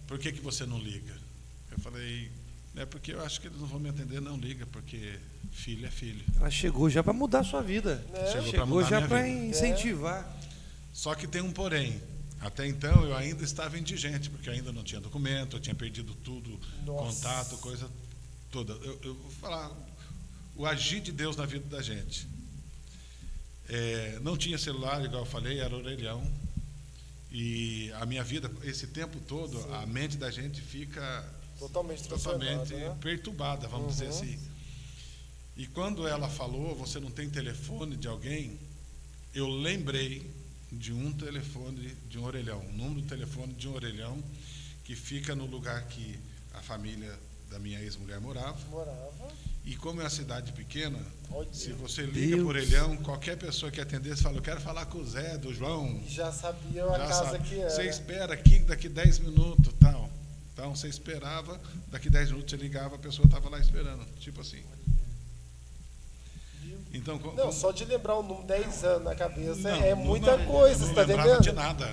Por que você não liga? Eu falei, porque eu acho que eles não vão me atender, não liga, porque filho é filho. Ela chegou já para mudar a sua vida. Chegou pra Chegou mudar já minha para vida. incentivar. Só que tem um porém. Até então eu ainda estava indigente, porque ainda não tinha documento, eu tinha perdido tudo, contato, coisa toda. Eu vou falar, o agir de Deus na vida da gente. Não tinha celular, igual eu falei, era orelhão. E a minha vida, esse tempo todo, a mente da gente fica Totalmente né? Perturbada, vamos dizer assim. E quando ela falou, você não tem telefone de alguém, eu lembrei de um telefone de um orelhão, um número de telefone de um orelhão que fica no lugar que a família da minha ex-mulher morava. E como é uma cidade pequena, se você liga por orelhão, qualquer pessoa que atender, você fala, eu quero falar com o Zé, do João. Já sabia a casa sabe. que era. Você espera aqui, daqui 10 minutos, tal. Então você esperava, daqui 10 minutos você ligava, a pessoa estava lá esperando, tipo assim. Então, não, só de lembrar o número 10 anos na cabeça muita não, coisa, você está entendendo? Não lembrava de nada.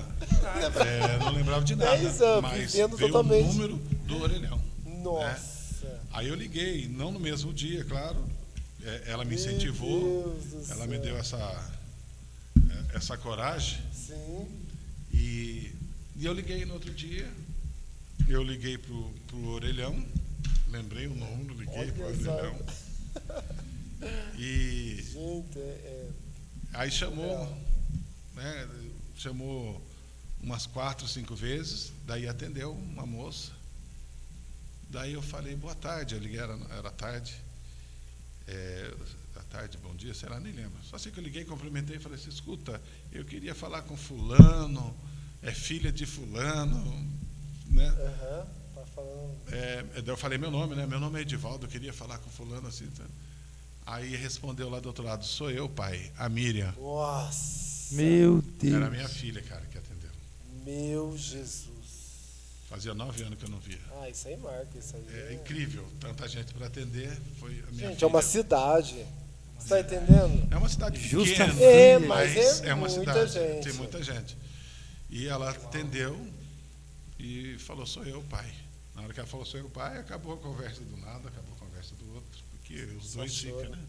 Não lembrava de nada. 10 anos, mas vivendo veio totalmente. o número do orelhão. Nossa. Né? Aí eu liguei, não no mesmo dia, claro. Ela me incentivou, ela me deu essa coragem. Sim. E eu liguei no outro dia. Eu liguei pro orelhão, lembrei o número, liguei pro orelhão. E gente, aí chamou, né, chamou umas 4, 5 vezes, daí atendeu uma moça. Daí eu falei, boa tarde, eu liguei, era tarde. À tarde, bom dia, sei lá, nem lembro. Só sei que eu liguei, cumprimentei e falei assim, escuta, eu queria falar com fulano, é filha de fulano, né? Tá falando. Daí eu falei meu nome, né? Meu nome é Edivaldo, eu queria falar com fulano assim. Tá? Aí respondeu lá do outro lado, sou eu, pai, a Miriam. Nossa. Meu Deus. Era a minha filha, cara, que atendeu. Meu Jesus. Fazia 9 anos que eu não via. Ah, isso aí marca, isso aí. É incrível, tanta gente para atender. Foi a minha Gente, filha. é uma cidade. Você está entendendo? É uma cidade Justa pequena, filha. Mas é uma muita cidade, gente. tem muita gente. E ela atendeu e falou, sou eu, pai. Na hora que ela falou, sou eu, pai, acabou a conversa do lado, acabou a conversa do outro, porque os dois ficam, né?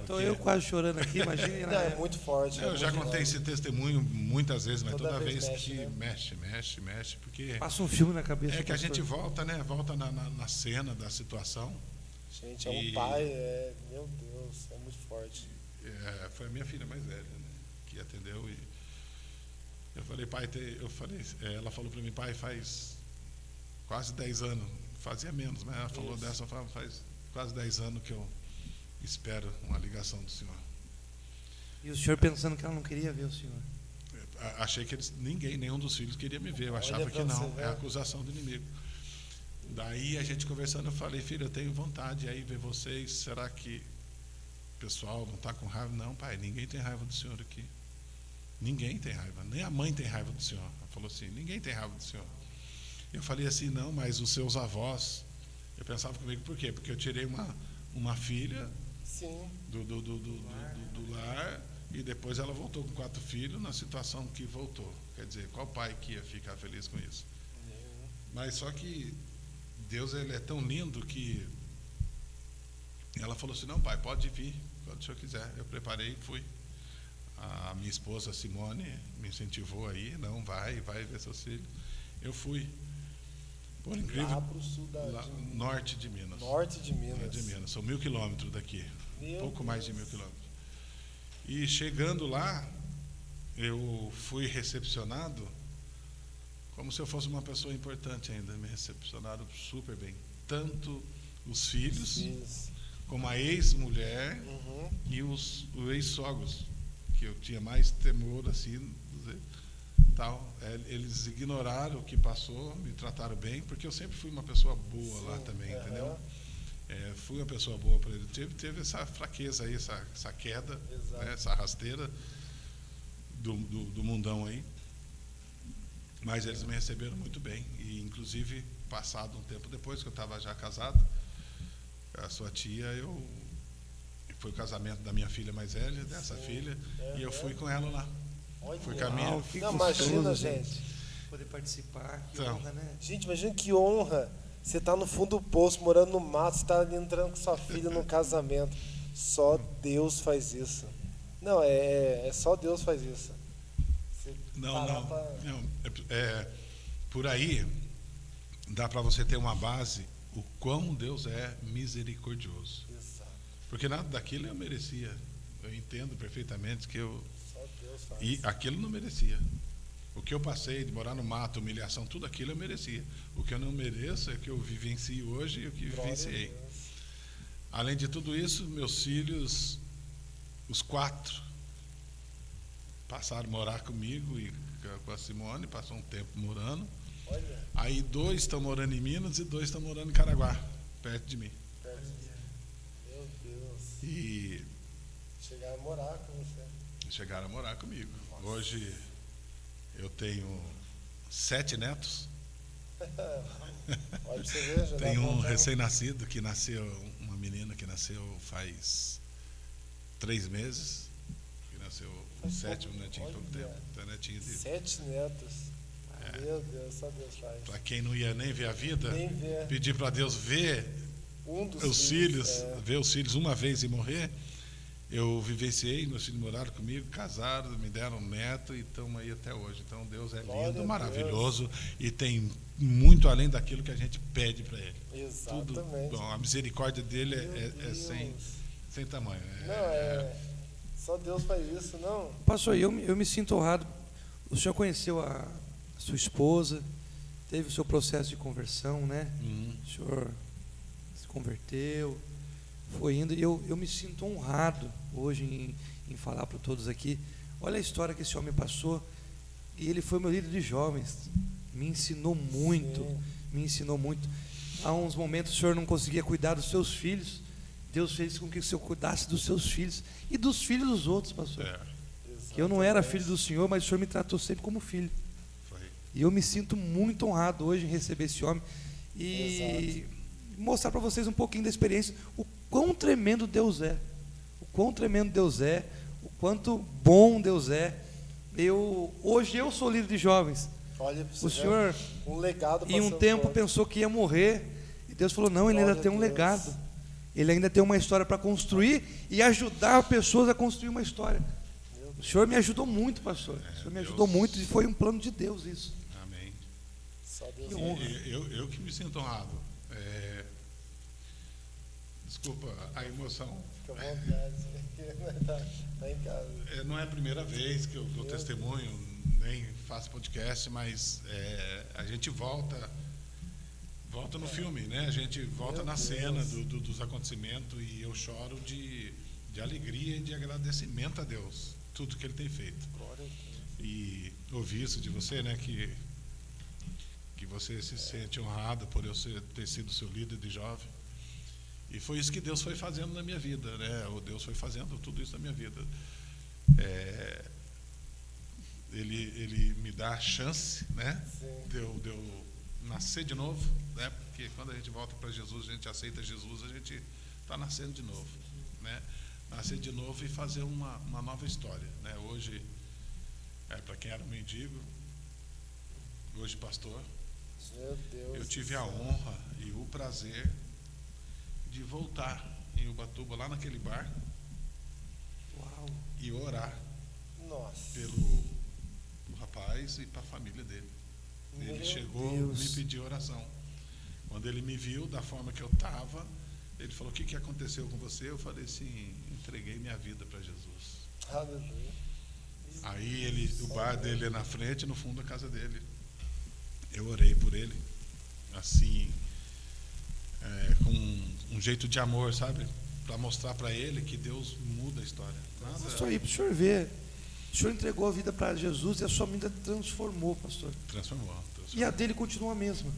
Estou eu quase chorando aqui, imagine. Não, é muito forte. Eu já contei esse testemunho muitas vezes, mas toda vez mexe, que né? mexe, porque Passa um filme na cabeça. é que a pastor. gente volta, né? Volta na cena da situação. Gente, é um pai, meu Deus, é muito forte. Foi a minha filha mais velha, né, que atendeu e eu falei, pai, ela falou para mim, pai, faz quase 10 anos, fazia menos, mas ela falou dessa, faz quase 10 anos que eu espero uma ligação do senhor. E o senhor pensando que ela não queria ver o senhor. Achei que nenhum dos filhos queria me ver, eu achava que não, é acusação do inimigo. Daí a gente conversando, eu falei, filho, eu tenho vontade de aí ver vocês, será que o pessoal não está com raiva? Não, pai, ninguém tem raiva do senhor aqui. Ninguém tem raiva, nem a mãe tem raiva do senhor. Ela falou assim, ninguém tem raiva do senhor. Eu falei assim, não, mas os seus avós, eu pensava comigo, por quê? Porque eu tirei uma filha Sim. do lar e depois ela voltou com 4 filhos na situação que voltou. Quer dizer, qual pai que ia ficar feliz com isso? Mas só que Deus, ele é tão lindo que ela falou assim, não, pai, pode vir quando o senhor quiser. Eu preparei e fui. A minha esposa Simone me incentivou aí, não, vai ver seus filhos. Eu fui. Por incrível, Lá pro sul norte de Minas. Norte de Minas. Norte de Minas. São 1000 quilômetros daqui. Pouco mais de 1000 quilômetros. E chegando lá, eu fui recepcionado como se eu fosse uma pessoa importante ainda. Me recepcionaram super bem. Tanto os filhos, como a ex-mulher e os ex-sogros, que eu tinha mais temor assim, tal. Eles ignoraram o que passou, me trataram bem, porque eu sempre fui uma pessoa boa lá também, entendeu? Fui uma pessoa boa para ele. Teve essa fraqueza aí, essa queda, né, essa rasteira do mundão aí. Mas eles me receberam muito bem. E, inclusive, passado um tempo depois, que eu estava já casado, a sua tia, foi o casamento da minha filha mais velha, dessa filha, e eu fui com ela lá. Fui com a minha. Não, imagina, gente. Poder participar, que Então, honra, né? Gente, imagina que honra. Você tá no fundo do poço, morando no mato, você tá ali entrando com sua filha no casamento. Só Deus faz isso. Não, só Deus faz isso. Você não. Por aí dá para você ter uma base o quão Deus é misericordioso. Exato. Porque nada daquilo eu merecia. Eu entendo perfeitamente que Só Deus faz. E aquilo não merecia. O que eu passei de morar no mato, humilhação, tudo aquilo eu merecia. O que eu não mereço é que eu vivencio hoje e o que vivenciei. Além de tudo isso, meus filhos, os 4, passaram a morar comigo e com a Simone, passou um tempo morando. Olha. Aí 2 estão morando em Minas e 2 estão morando em Caraguá, perto de mim. Meu Deus. E Chegaram a morar com você. chegaram a morar comigo. Hoje eu tenho 7 netos. Olha pra você ver, já Tem dá um vontade. recém-nascido que nasceu, uma menina que nasceu faz 3 meses, que nasceu o Faz 7º pouco, netinho há pouco olha. tempo. Então, netinho de, 7 netos. Meu Deus, só Deus faz. para quem não ia nem ver a vida, Nem ver. pedir para Deus ver Um dos os filhos, é. ver os filhos uma vez e morrer. Eu vivenciei, meus filhos moraram comigo, casaram, me deram um neto e estão aí até hoje. Então Deus é Glória lindo, a maravilhoso e tem muito além daquilo que a gente pede para Ele. Exatamente. Tudo bom, a misericórdia dele Meu é Deus. sem tamanho. Não, só Deus faz isso, não? Pastor, eu me sinto honrado. O senhor conheceu a sua esposa, teve o seu processo de conversão, né? O senhor se converteu, foi indo, e eu me sinto honrado hoje em falar para todos aqui. Olha a história que esse homem passou, e ele foi meu líder de jovens, me ensinou muito, Há uns momentos o senhor não conseguia cuidar dos seus filhos, Deus fez com que o senhor cuidasse dos seus filhos e dos filhos dos outros, pastor. Que eu não era filho do senhor, mas o senhor me tratou sempre como filho. Foi. E eu me sinto muito honrado hoje em receber esse homem e mostrar para vocês um pouquinho da experiência, o quão tremendo Deus é, o quão tremendo Deus é, o quanto bom Deus é. Hoje eu sou líder de jovens. Olha, O senhor, um legado em um tempo, pensou que ia morrer, e Deus falou: não, ele ainda tem um legado, ele ainda tem uma história para construir e ajudar pessoas a construir uma história. O senhor me ajudou muito, pastor. O senhor me ajudou muito e foi um plano de Deus isso. Amém. Só Deus. Que honra. Eu que me sinto honrado. Desculpa a emoção. Fica à vontade. Tá em casa. Não é a primeira vez que eu dou testemunho, nem faço podcast, mas a gente volta no filme, né? A gente volta na cena dos acontecimentos e eu choro de alegria e de agradecimento a Deus, tudo que Ele tem feito. Glória a Deus. E ouvir isso de você, né? Que você se sente honrado por eu ter sido seu líder de jovem. E foi isso que Deus foi fazendo na minha vida, né? O Deus foi fazendo tudo isso na minha vida. Ele me dá a chance, né? De eu nascer de novo, né? Porque quando a gente volta para Jesus, a gente aceita Jesus, a gente está nascendo de novo, né? Nascer de novo e fazer uma nova história, né? Hoje, para quem era um mendigo, hoje pastor, Meu Deus, eu tive a honra e o prazer de voltar em Ubatuba, lá naquele bar, e orar pelo rapaz e para a família dele. Ele chegou, me pediu oração. Quando ele me viu da forma que eu estava, ele falou: o que aconteceu com você? Eu falei assim: entreguei minha vida para Jesus. Aleluia. Aí o bar dele é na frente, no fundo da casa dele. Eu orei por ele, assim, com um jeito de amor, sabe? Para mostrar para ele que Deus muda a história. Pastor, aí para o senhor ver, o senhor entregou a vida para Jesus e a sua vida transformou, pastor. Transformou. E a dele continua a mesma.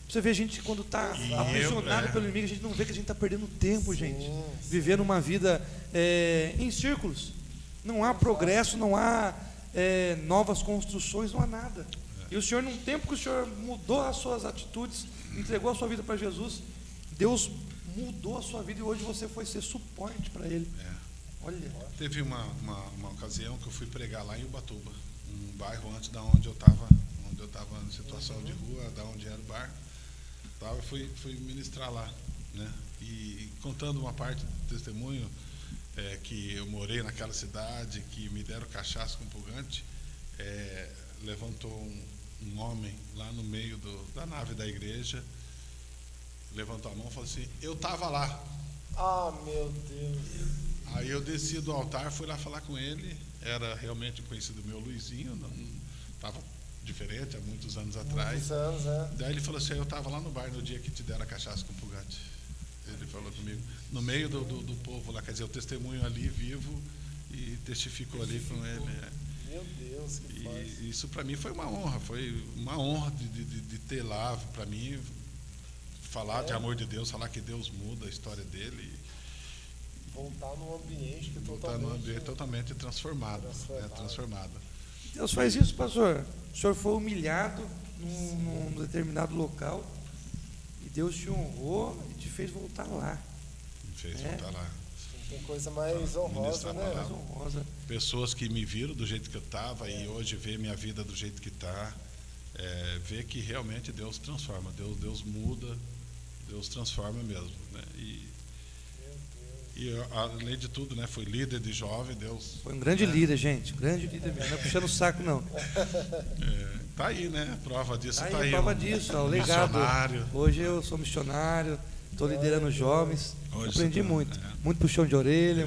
Você vê, a gente, quando está apaixonado pelo inimigo, a gente não vê que a gente está perdendo tempo, gente. Vivendo uma vida em círculos. Não há progresso, não há novas construções, não há nada. E o senhor, num tempo que o senhor mudou as suas atitudes, entregou a sua vida para Jesus, Deus mudou a sua vida e hoje você foi ser suporte para Ele. Olha. Teve uma ocasião que eu fui pregar lá em Ubatuba, um bairro antes da onde eu estava em situação de rua, da onde era o bar. Eu fui ministrar lá, né? E contando uma parte do testemunho, que eu morei naquela cidade, que me deram cachaça com purgante, levantou um homem lá no meio da nave da igreja, levantou a mão e falou assim: eu estava lá. Ah, meu Deus. Aí eu desci do altar, fui lá falar com ele. Era realmente conhecido meu Luizinho, não estava diferente há muitos anos atrás. Muitos anos, Daí ele falou assim: eu estava lá no bar no dia que te deram a cachaça com purgante. Ele falou comigo, no meio do povo lá, quer dizer, o testemunho ali vivo, e testificou ali com ele. Meu Deus, que faz. E isso para mim foi uma honra de ter lá, para mim, falar de amor de Deus, falar que Deus muda a história dele. Voltar num ambiente que totalmente transformado. Deus faz isso, pastor. O senhor foi humilhado num determinado local e Deus te honrou e te fez voltar lá. Voltar lá. Não tem coisa mais honrosa, né? Mais honrosa. Pessoas que me viram do jeito que eu estava e hoje vê minha vida do jeito que está, vê que realmente Deus transforma, Deus muda, Deus transforma mesmo, né? E além de tudo, né, foi líder de jovem, Deus... Foi um grande líder, gente, grande líder mesmo, não é puxando o saco, não. Tá aí, né, a prova disso, tá aí. Prova disso, o legado. Missionário. Hoje eu sou missionário, estou liderando jovens, aprendi muito, muito puxão de orelha,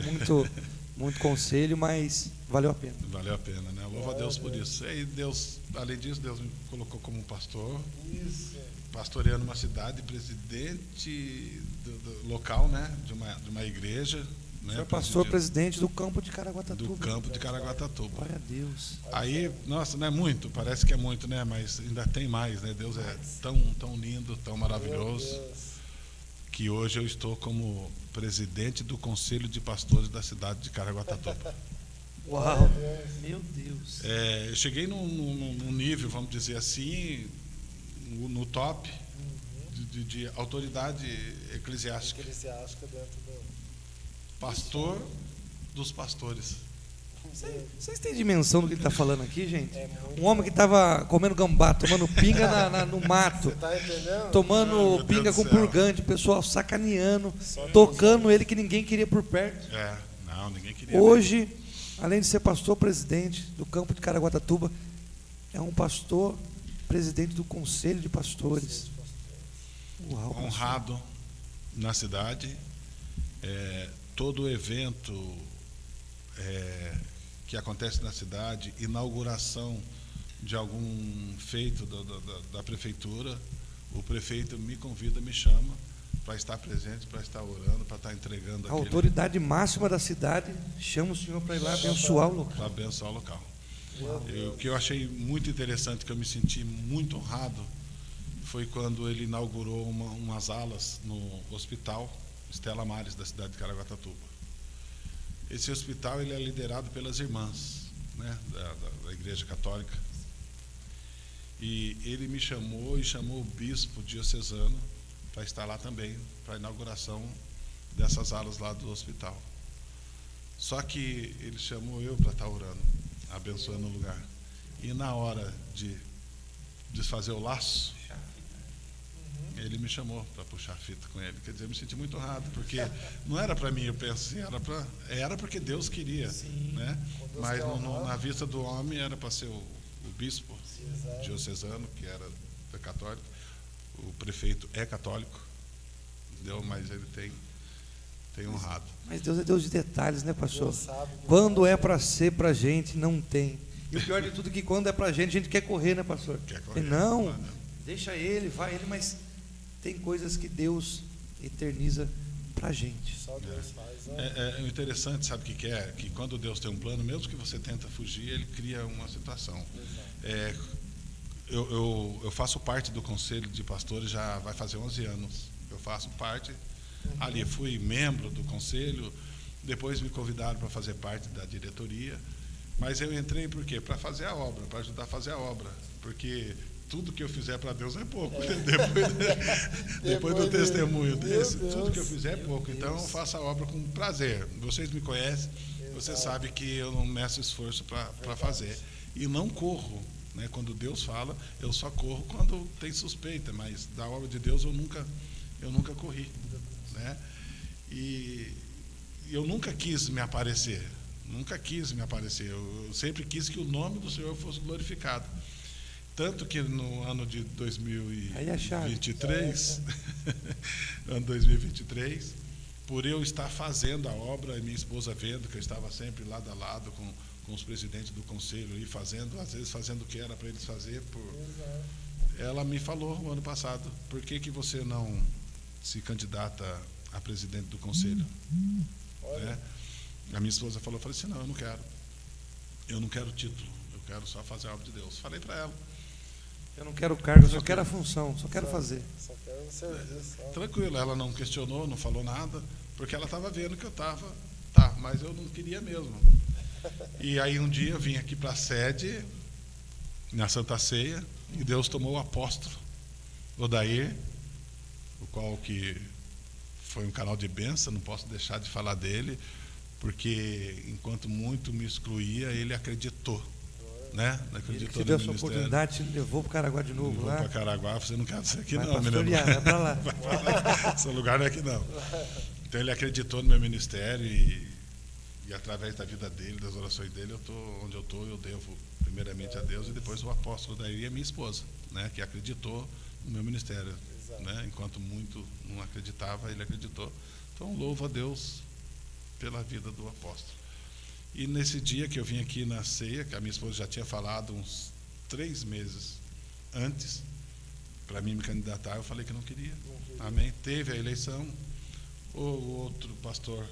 muito conselho, mas valeu a pena. Valeu a pena, né, louva a Deus por isso. E Deus, além disso, Deus me colocou como pastor. Isso. Pastoreando uma cidade, presidente do local, né, de uma igreja. Né, o senhor pastor presidente do campo de Caraguatatuba. Do campo de Caraguatatuba. Glória a Deus. Aí, nossa, não é muito, parece que é muito, né, mas ainda tem mais, né, Deus é tão lindo, tão maravilhoso, que hoje eu estou como presidente do Conselho de Pastores da cidade de Caraguatatuba. Uau! Meu Deus! Eu cheguei num nível, vamos dizer assim, no top de autoridade eclesiástica. Eclesiástica dentro do... Pastor dos pastores. Vocês têm dimensão do que ele está falando aqui, gente? muito Um homem que estava comendo gambá, tomando pinga no mato, Você tá entendendo? tomando meu pinga Deus com do céu. purgante, o pessoal sacaneando, tocando ele que ninguém queria por perto. Não, ninguém queria. Hoje, além de ser pastor presidente do campo de Caraguatatuba, é um pastor presidente do Conselho de Pastores. Uau, pastor. Honrado na cidade. Todo evento que acontece na cidade, inauguração de algum feito da prefeitura, o prefeito me convida, me chama para estar presente, para estar orando, para estar entregando A autoridade máxima da cidade chama o senhor para ir lá abençoar o local. para abençoar o local. O que eu achei muito interessante, que eu me senti muito honrado, foi quando ele inaugurou umas alas no hospital Estela Maris, da cidade de Caraguatatuba. Esse hospital ele é liderado pelas irmãs, né, da Igreja Católica. E ele me chamou e chamou o bispo diocesano para estar lá também, para a inauguração dessas alas lá do hospital. Só que ele chamou eu para estar orando, abençoando o lugar. E na hora de desfazer o laço, ele me chamou para puxar a fita com ele. Quer dizer, eu me senti muito honrado, porque não era para mim, eu penso assim, era porque Deus queria, né? Mas na vista do homem era para ser o bispo diocesano, que era católico, o prefeito é católico, entendeu? Mas ele tem honrado. Mas Deus é Deus de detalhes, né, pastor? Deus sabe. Quando é para ser para a gente, não tem. E o pior de tudo é que quando é para a gente quer correr, né, pastor? Quer correr. Não, deixa ele, vai ele, mas tem coisas que Deus eterniza para a gente. Só Deus faz, né? O interessante, sabe o que é? Que quando Deus tem um plano, mesmo que você tenta fugir, Ele cria uma situação. Eu faço parte do Conselho de Pastores, já vai fazer 11 anos. Eu faço parte. Ali fui membro do Conselho, depois me convidaram para fazer parte da diretoria. Mas eu entrei por quê? Para fazer a obra, para ajudar a fazer a obra. Porque tudo que eu fizer para Deus é pouco. Depois do testemunho desse, tudo que eu fizer é pouco. Então eu faço a obra com prazer. Vocês me conhecem, você sabe que eu não meço esforço para fazer. E não corro, né? Quando Deus fala, eu só corro quando tem suspeita, mas da obra de Deus eu nunca corri, né? E eu nunca quis me aparecer. Eu sempre quis que o nome do Senhor fosse glorificado. Tanto que no ano de 2023, ano 2023, por eu estar fazendo a obra, e minha esposa vendo que eu estava sempre lado a lado com os presidentes do conselho, e às vezes fazendo o que era para eles fazer, ela me falou no ano passado: por que você não se candidata a presidente do conselho? Né? A minha esposa falou assim: não, eu não quero título, eu quero só fazer a obra de Deus. Falei para ela: eu não quero cargo, eu só quero a função, só quero fazer. Só quero o serviço. Tranquilo, ela não questionou, não falou nada, porque ela estava vendo que eu estava, mas eu não queria mesmo. E aí um dia eu vim aqui para a sede, na Santa Ceia, e Deus tomou o apóstolo Odair, o qual que foi um canal de bênção, não posso deixar de falar dele, porque enquanto muito me excluía, ele acreditou. Né? Ele que te deu essa oportunidade, te levou para o Caraguá de novo. Vou para Caraguá, você não quer ser aqui vai não, menino. Vai para lá. Esse lugar não é aqui não. Então ele acreditou no meu ministério e através da vida dele, das orações dele, eu estou onde eu estou. Eu devo primeiramente a Deus e depois o apóstolo daí, a minha esposa, né, que acreditou no meu ministério, né? Enquanto muito não acreditava, ele acreditou. Então louvo a Deus pela vida do apóstolo. E nesse dia que eu vim aqui na ceia, que a minha esposa já tinha falado uns 3 meses antes, para mim me candidatar, eu falei que não queria. Amém? Teve a eleição, o outro pastor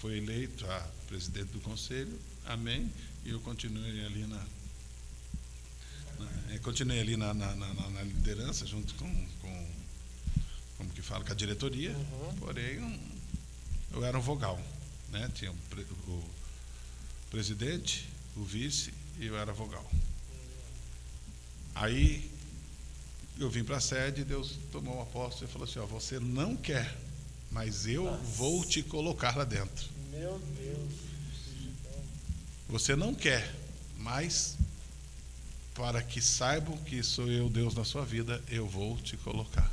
foi eleito a presidente do conselho, amém? E eu continuei ali na liderança, junto com como que fala, com a diretoria, porém eu era um vogal, né? Tinha o presidente, o vice e eu era vogal. Aí eu vim para a sede e Deus tomou uma posse e falou assim: ó, você não quer, mas eu vou te colocar lá dentro. Meu Deus. Você não quer, mas para que saibam que sou eu Deus na sua vida, eu vou te colocar.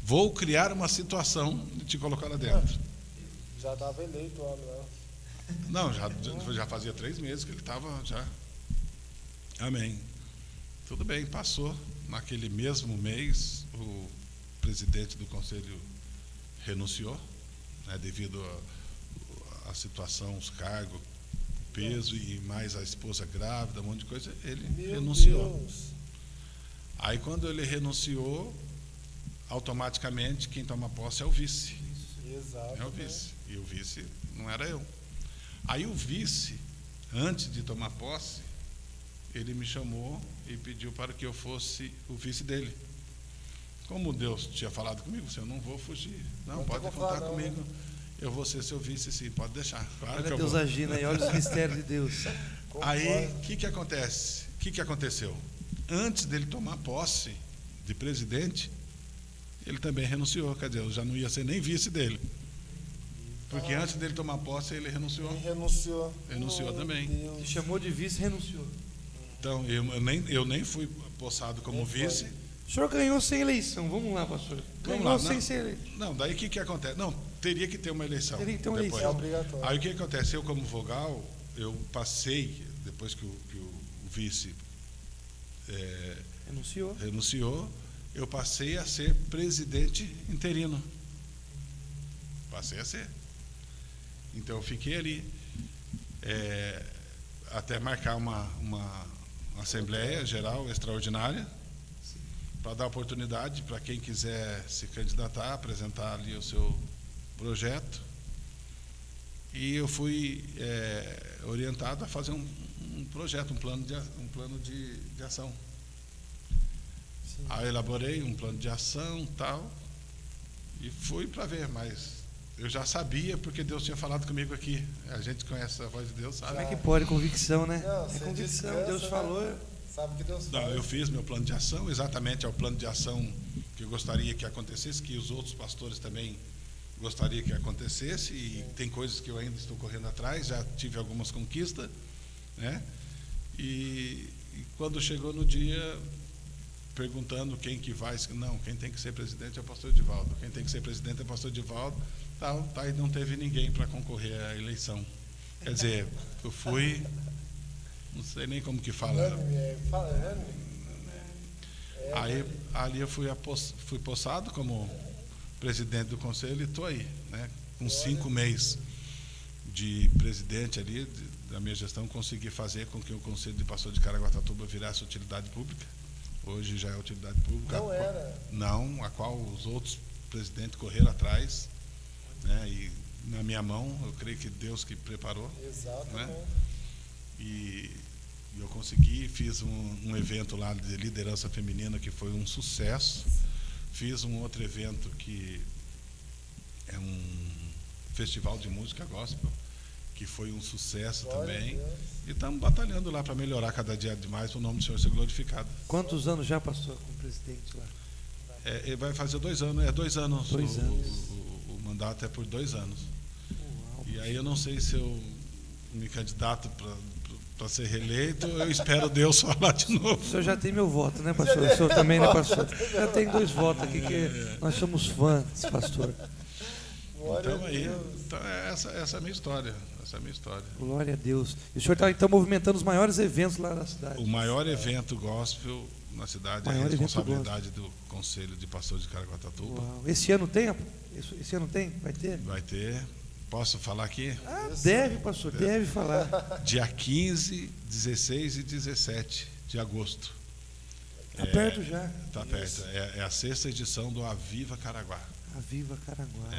Vou criar uma situação de te colocar lá dentro. Já estava eleito o homem lá. Não, já fazia 3 meses que ele estava já. Amém. Tudo bem, passou. Naquele mesmo mês, o presidente do conselho renunciou, né, devido à situação, os cargos, o peso e mais a esposa grávida, um monte de coisa, ele renunciou. Deus. Aí quando ele renunciou, automaticamente quem toma posse é o vice. Exato. É o vice. E o vice não era eu. Aí o vice, antes de tomar posse, ele me chamou e pediu para que eu fosse o vice dele. Como Deus tinha falado comigo, eu não vou fugir. Não pode contar comigo. Né? Eu vou ser seu vice, sim, pode deixar. Claro. Olha que Deus agindo aí, olha os mistérios de Deus. Aí, o que acontece? O que aconteceu? Antes dele tomar posse de presidente, ele também renunciou. Quer dizer, eu já não ia ser nem vice dele. Porque antes dele tomar posse, ele renunciou. Ele renunciou. Renunciou também. Deus. Se chamou de vice e renunciou. Então, eu nem fui possado como vice. O senhor ganhou sem eleição. Vamos lá, pastor. Vamos Ganhou lá, sem ser eleito. Não, daí o que acontece? Não, teria que ter uma eleição. Teria que ter uma depois. eleição. É obrigatório. Aí o que acontece? Eu, como vogal, eu passei, depois que o vice renunciou, eu passei a ser presidente interino. Passei a ser. Então eu fiquei ali até marcar uma Assembleia Geral Extraordinária para dar oportunidade para quem quiser se candidatar, apresentar ali o seu projeto. E eu fui orientado a fazer um projeto, um plano de ação. Sim. Aí eu elaborei um plano de ação, tal, e fui para ver, mas eu já sabia porque Deus tinha falado comigo aqui. A gente conhece a voz de Deus, sabe? Como é que pode? Convicção, né? Não, é convicção. Descansa, Deus falou. Né? Sabe que Deus faz. Não, eu fiz meu plano de ação, exatamente é o plano de ação que eu gostaria que acontecesse, que os outros pastores também gostariam que acontecesse, e sim, tem coisas que eu ainda estou correndo atrás, já tive algumas conquistas, né? E quando chegou no dia, perguntando quem que vai, não, quem tem que ser presidente é o pastor Edivaldo, quem tem que ser presidente é o pastor Edivaldo, tal, tá, e não teve ninguém para concorrer à eleição. Quer dizer, eu fui, não sei nem como que fala. Aí ali eu fui possado como presidente do conselho e estou aí, né? Com 5 meses de presidente ali, da minha gestão, consegui fazer com que o Conselho de Pastor de Caraguatatuba virasse utilidade pública. Hoje já é utilidade pública. Não era? Não, a qual os outros presidentes correram atrás, né? E na minha mão, eu creio que Deus que preparou. Exatamente. Né? E eu consegui, fiz um evento lá de liderança feminina que foi um sucesso. Fiz um outro evento que é um festival de música gospel, que foi um sucesso também. E estamos batalhando lá para melhorar cada dia mais, para o nome do Senhor ser glorificado. Quantos anos já, pastor, como presidente lá? Vai fazer 2 anos, 2 anos. 2 anos. O mandato é por 2 anos. Uau. E aí eu não sei se eu me candidato para ser reeleito, eu espero Deus falar de novo. O senhor já tem meu voto, né, pastor? O senhor também, né, pastor? Já tem 2 votos aqui, que nós somos fãs, pastor. Então aí, essa é a minha história. Essa é a minha história. Glória a Deus. E o senhor está então movimentando os maiores eventos lá na cidade? O maior evento gospel na cidade é a responsabilidade do Conselho de Pastores de Caraguatatuba. Uau. Esse ano tem? Esse ano tem? Vai ter? Vai ter. Posso falar aqui? Deve, pastor, deve falar. Dia 15, 16 e 17 de agosto. Está perto já. Está perto. É a 6ª edição do Aviva Caraguá. Aviva Caraguá.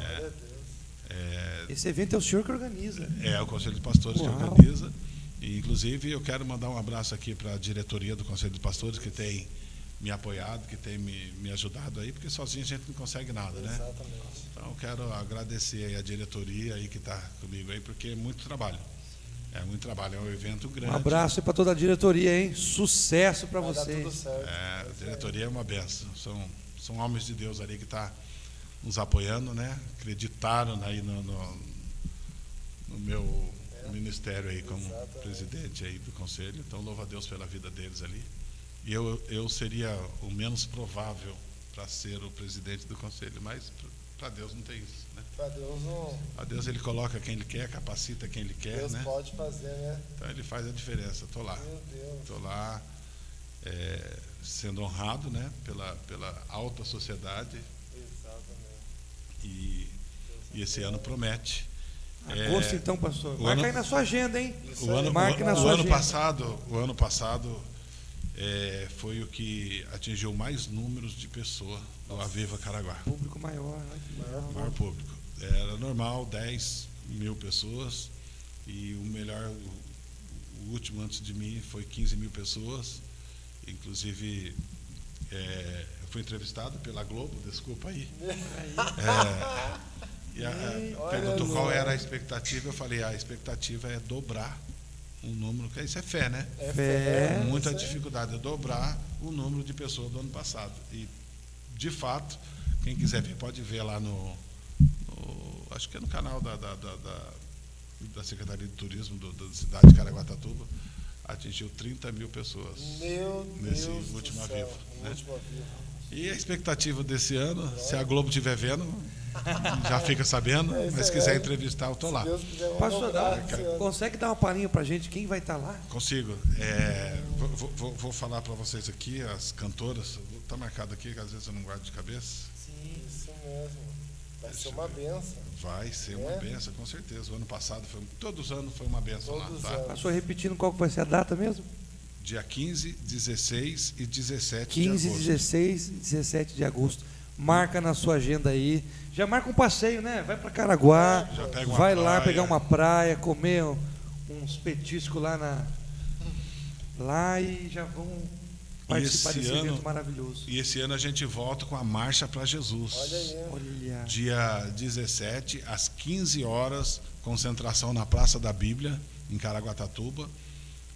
Esse evento é o senhor que organiza. É o Conselho de Pastores que Uau. organiza. E, inclusive, eu quero mandar um abraço aqui para a diretoria do Conselho de Pastores, que tem me apoiado, que tem me ajudado aí, porque sozinho a gente não consegue nada, né? Exatamente. Então, eu quero agradecer aí a diretoria aí que está comigo aí, porque é muito trabalho. É muito trabalho, é um evento grande. Um abraço aí para toda a diretoria, hein? Sucesso para Vai dar tudo vocês. certo. A diretoria é uma benção. São homens de Deus ali que estão nos apoiando, né? Acreditaram aí no meu ministério aí como presidente aí do conselho. Então, louvo a Deus pela vida deles ali. E eu seria o menos provável para ser o presidente do conselho, mas para Deus não tem isso, né? Para Deus não. A Deus ele coloca quem ele quer, capacita quem ele quer, Deus né? pode fazer, né? Então ele faz a diferença. Estou lá. Meu Deus. Estou lá sendo honrado, né? Pela alta sociedade. Exatamente. E esse ano promete. Agosto, então, pastor. o Marca ano- aí na sua agenda, hein? Isso aí. Marque na o sua ano agenda. passado foi o que atingiu mais números de pessoas do Aviva Caraguá. Público maior. Olha que legal. Maior público. Era normal 10 mil pessoas e o último antes de mim foi 15 mil pessoas. Inclusive, eu fui entrevistado pela Globo, desculpa aí. Perguntou qual era a expectativa. Eu falei, a expectativa é dobrar o número, que isso é fé, né? É Fé. Muita isso aí. dificuldade, é dobrar o número de pessoas do ano passado. E, de fato, quem quiser ver, pode ver lá acho que é no canal da Secretaria de Turismo da cidade de Caraguatatuba, atingiu 30 mil pessoas Meu nesse Deus último do céu. Aviva, No né? último Aviva. E a expectativa desse ano, se a Globo estiver vendo, já fica sabendo, É isso mas se aí. quiser entrevistar, eu estou lá. Se Deus quiser, vamos Pastor, dobrar esse ano. consegue dar uma palhinha pra gente? Quem vai estar lá? Consigo. Vou falar para vocês aqui, as cantoras, está marcado aqui, que às vezes eu não guardo de cabeça. Isso mesmo. Vai ser uma benção. Vai ser uma benção, com certeza. O ano passado, todos os anos foi uma benção lá. Todos Tá? os anos. Pastor, repetindo qual que vai ser a data mesmo? Dia 15, 16 e 17 de 15, agosto. 16 e 17 de agosto. Marca na sua agenda aí. Já marca um passeio, né? Vai para Caraguá, Já pega uma vai lá praia. pegar uma praia, comer uns petiscos lá e já vão participar esse desse ano- evento maravilhoso. E esse ano a gente volta com a Marcha para Jesus. Olha aí. Olha, Dia 17, às 15 horas, concentração na Praça da Bíblia, em Caraguatatuba.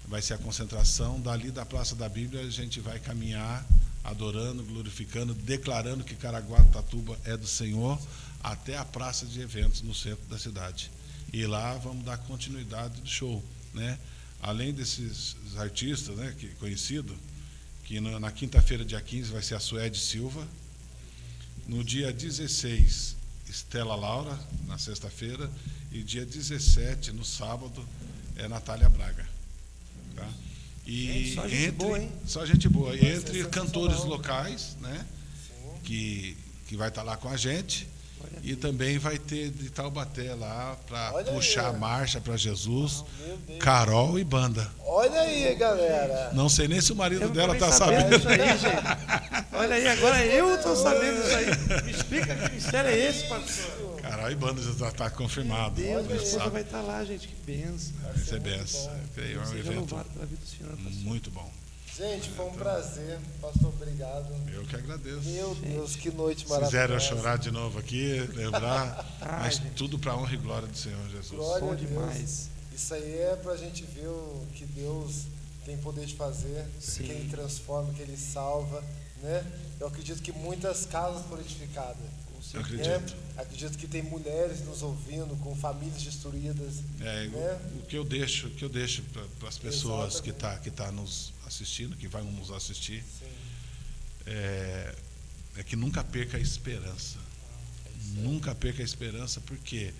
Vai ser a concentração. Dali da Praça da Bíblia, a gente vai caminhar, adorando, glorificando, declarando que Caraguatatuba é do Senhor, até a praça de eventos no centro da cidade. E lá vamos dar continuidade do show, né? Além desses artistas, né, conhecidos, que na quinta-feira, dia 15, vai ser a Suede Silva. No dia 16, Estela Laura, na sexta-feira. E dia 17, no sábado, é Natália Braga. Tá? E Gente, só gente boa, hein? só gente boa. Vai ser Entre sensacional. cantores locais, né, Sim. que vai estar lá com a gente. E também vai ter de Taubaté lá para Olha aí. puxar a marcha para Jesus, Meu Deus. Carol e banda. Olha aí, galera. Não sei nem se o eu marido não dela tô nem está sabendo sabendo. disso aí, gente. Olha aí, agora eu estou sabendo disso aí. Me explica que mistério é esse, pastor. Carol e banda já está confirmado. Deus, minha Você esposa sabe. vai estar lá, gente. Que benção. Vai ser benção. Eu creio, é um Seja evento louvado pela vida do Senhor, pastor. muito bom. Gente, foi um prazer. Pastor, obrigado. Eu que agradeço. Meu Deus, que noite Se fizeram eu maravilhosa. chorar de novo aqui, lembrar, Ai, mas gente. tudo para a honra e glória do Senhor Jesus. Glória Bom a Deus. demais. Isso aí é pra gente ver o que Deus tem poder de fazer, Sim. que Ele transforma, que Ele salva, né? Eu acredito que muitas casas foram edificadas. Eu né? acredito. Acredito que tem mulheres nos ouvindo, com famílias destruídas. né? O que eu deixo para as pessoas que Exatamente. tá nos assistindo, que vão nos assistir, Sim. é que nunca perca a esperança. Nunca perca a esperança, porque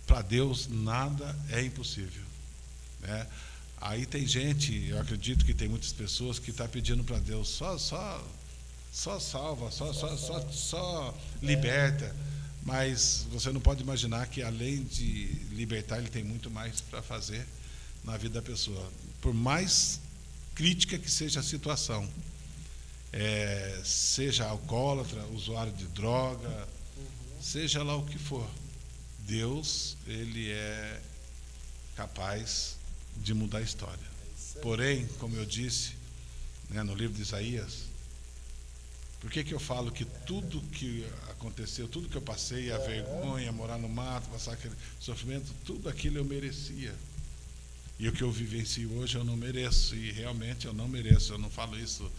para Deus nada é impossível, né? Aí tem gente, eu acredito que tem muitas pessoas que estão pedindo para Deus só salva, só liberta. Mas você não pode imaginar que além de libertar, Ele tem muito mais para fazer na vida da pessoa. Por mais crítica que seja a situação, seja alcoólatra, usuário de droga, seja lá o que for, Deus, Ele é capaz de mudar a história. Porém, como eu disse, né, no livro de Isaías, por que eu falo que tudo que aconteceu, tudo que eu passei, a vergonha, morar no mato, passar aquele sofrimento, tudo aquilo eu merecia. E o que eu vivencio hoje eu não mereço, e realmente eu não mereço. Eu não falo isso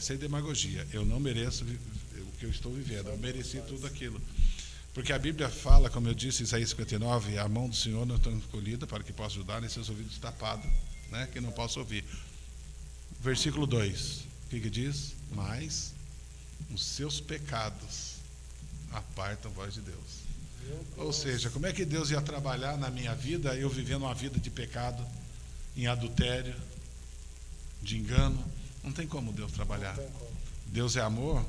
sem demagogia. Eu não mereço o que eu estou vivendo. Eu mereci tudo aquilo. Porque a Bíblia fala, como eu disse, Isaías 59, a mão do Senhor não está encolhida para que possa ajudar, nem seus ouvidos tapados, né, que não possa ouvir. Versículo 2, o que diz? Mas os seus pecados apartam a voz de Deus. Ou seja, como é que Deus ia trabalhar na minha vida, eu vivendo uma vida de pecado, em adultério, de engano? Não tem como Deus trabalhar. Deus é amor,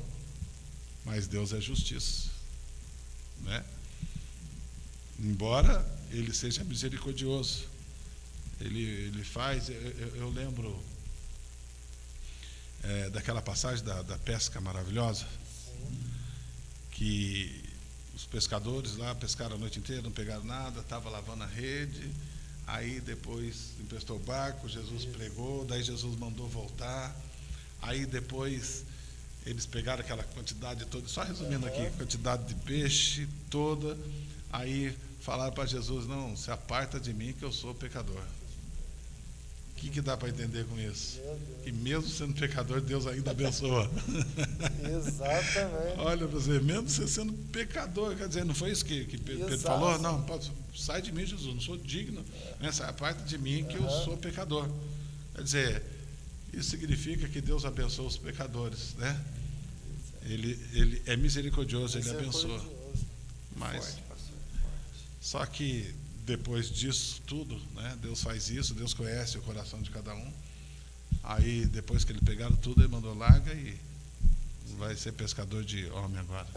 mas Deus é justiça, né? Embora Ele seja misericordioso, Ele faz. Eu lembro daquela passagem da pesca maravilhosa, que os pescadores lá pescaram a noite inteira, não pegaram nada, estavam lavando a rede, aí depois emprestou o barco, Jesus pregou, daí Jesus mandou voltar, aí depois eles pegaram aquela quantidade toda, só resumindo aqui, quantidade de peixe toda, aí falaram para Jesus: não, se aparta de mim que eu sou pecador. O que dá para entender com isso? Que mesmo sendo pecador, Deus ainda abençoa. Exatamente. Olha para você, mesmo você sendo pecador, quer dizer, não foi isso que Pedro falou? Não, sai de mim, Jesus, não sou digno, né? Sai parte de mim que eu sou pecador. Quer dizer, isso significa que Deus abençoa os pecadores, né? Ele é misericordioso, Ele abençoa. Mas, só que depois disso tudo, né, Deus faz isso, Deus conhece o coração de cada um. Aí depois que Ele pegaram tudo, Ele mandou: larga e vai ser pescador de homem agora.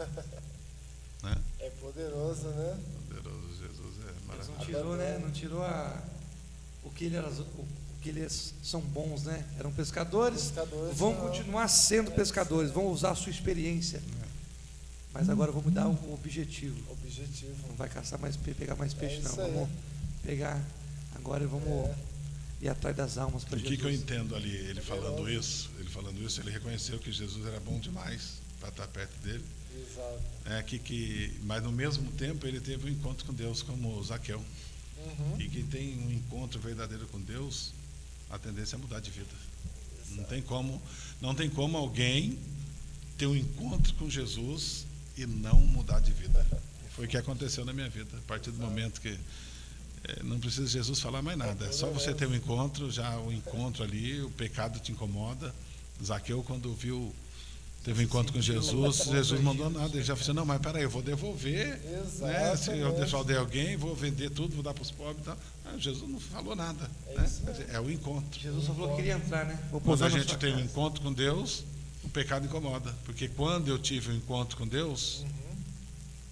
Né? É poderoso, né? Poderoso, Jesus é maravilhoso. Não tirou, né? Não tirou o que eles são bons, né? Eram pescadores, vão continuar sendo pescadores, vão usar a sua experiência. Mas agora vamos dar um objetivo. Não vai caçar mais, pegar mais peixe, não. Vamos pegar agora e vamos ir atrás das almas para Jesus. O que eu entendo ali, ele falando isso, ele reconheceu que Jesus era bom demais para estar perto dele. Exato. Mas no mesmo tempo ele teve um encontro com Deus, como Zaqueu. E quem tem um encontro verdadeiro com Deus, a tendência é mudar de vida. Não tem como alguém ter um encontro com Jesus e não mudar de vida. Foi o que aconteceu na minha vida. A partir do momento que não precisa Jesus falar mais nada, é só você ter um encontro, já o encontro ali, o pecado te incomoda. Zaqueu, quando teve um encontro com Jesus, Jesus mandou nada, ele já falou: não, mas peraí, eu vou devolver, né? Se eu defraudei alguém, vou vender tudo, vou dar para os pobres e tal. Jesus não falou nada, né? É o encontro. Jesus só falou que queria entrar, né? Quando a gente tem um encontro com Deus, o pecado incomoda, porque quando eu tive um encontro com Deus,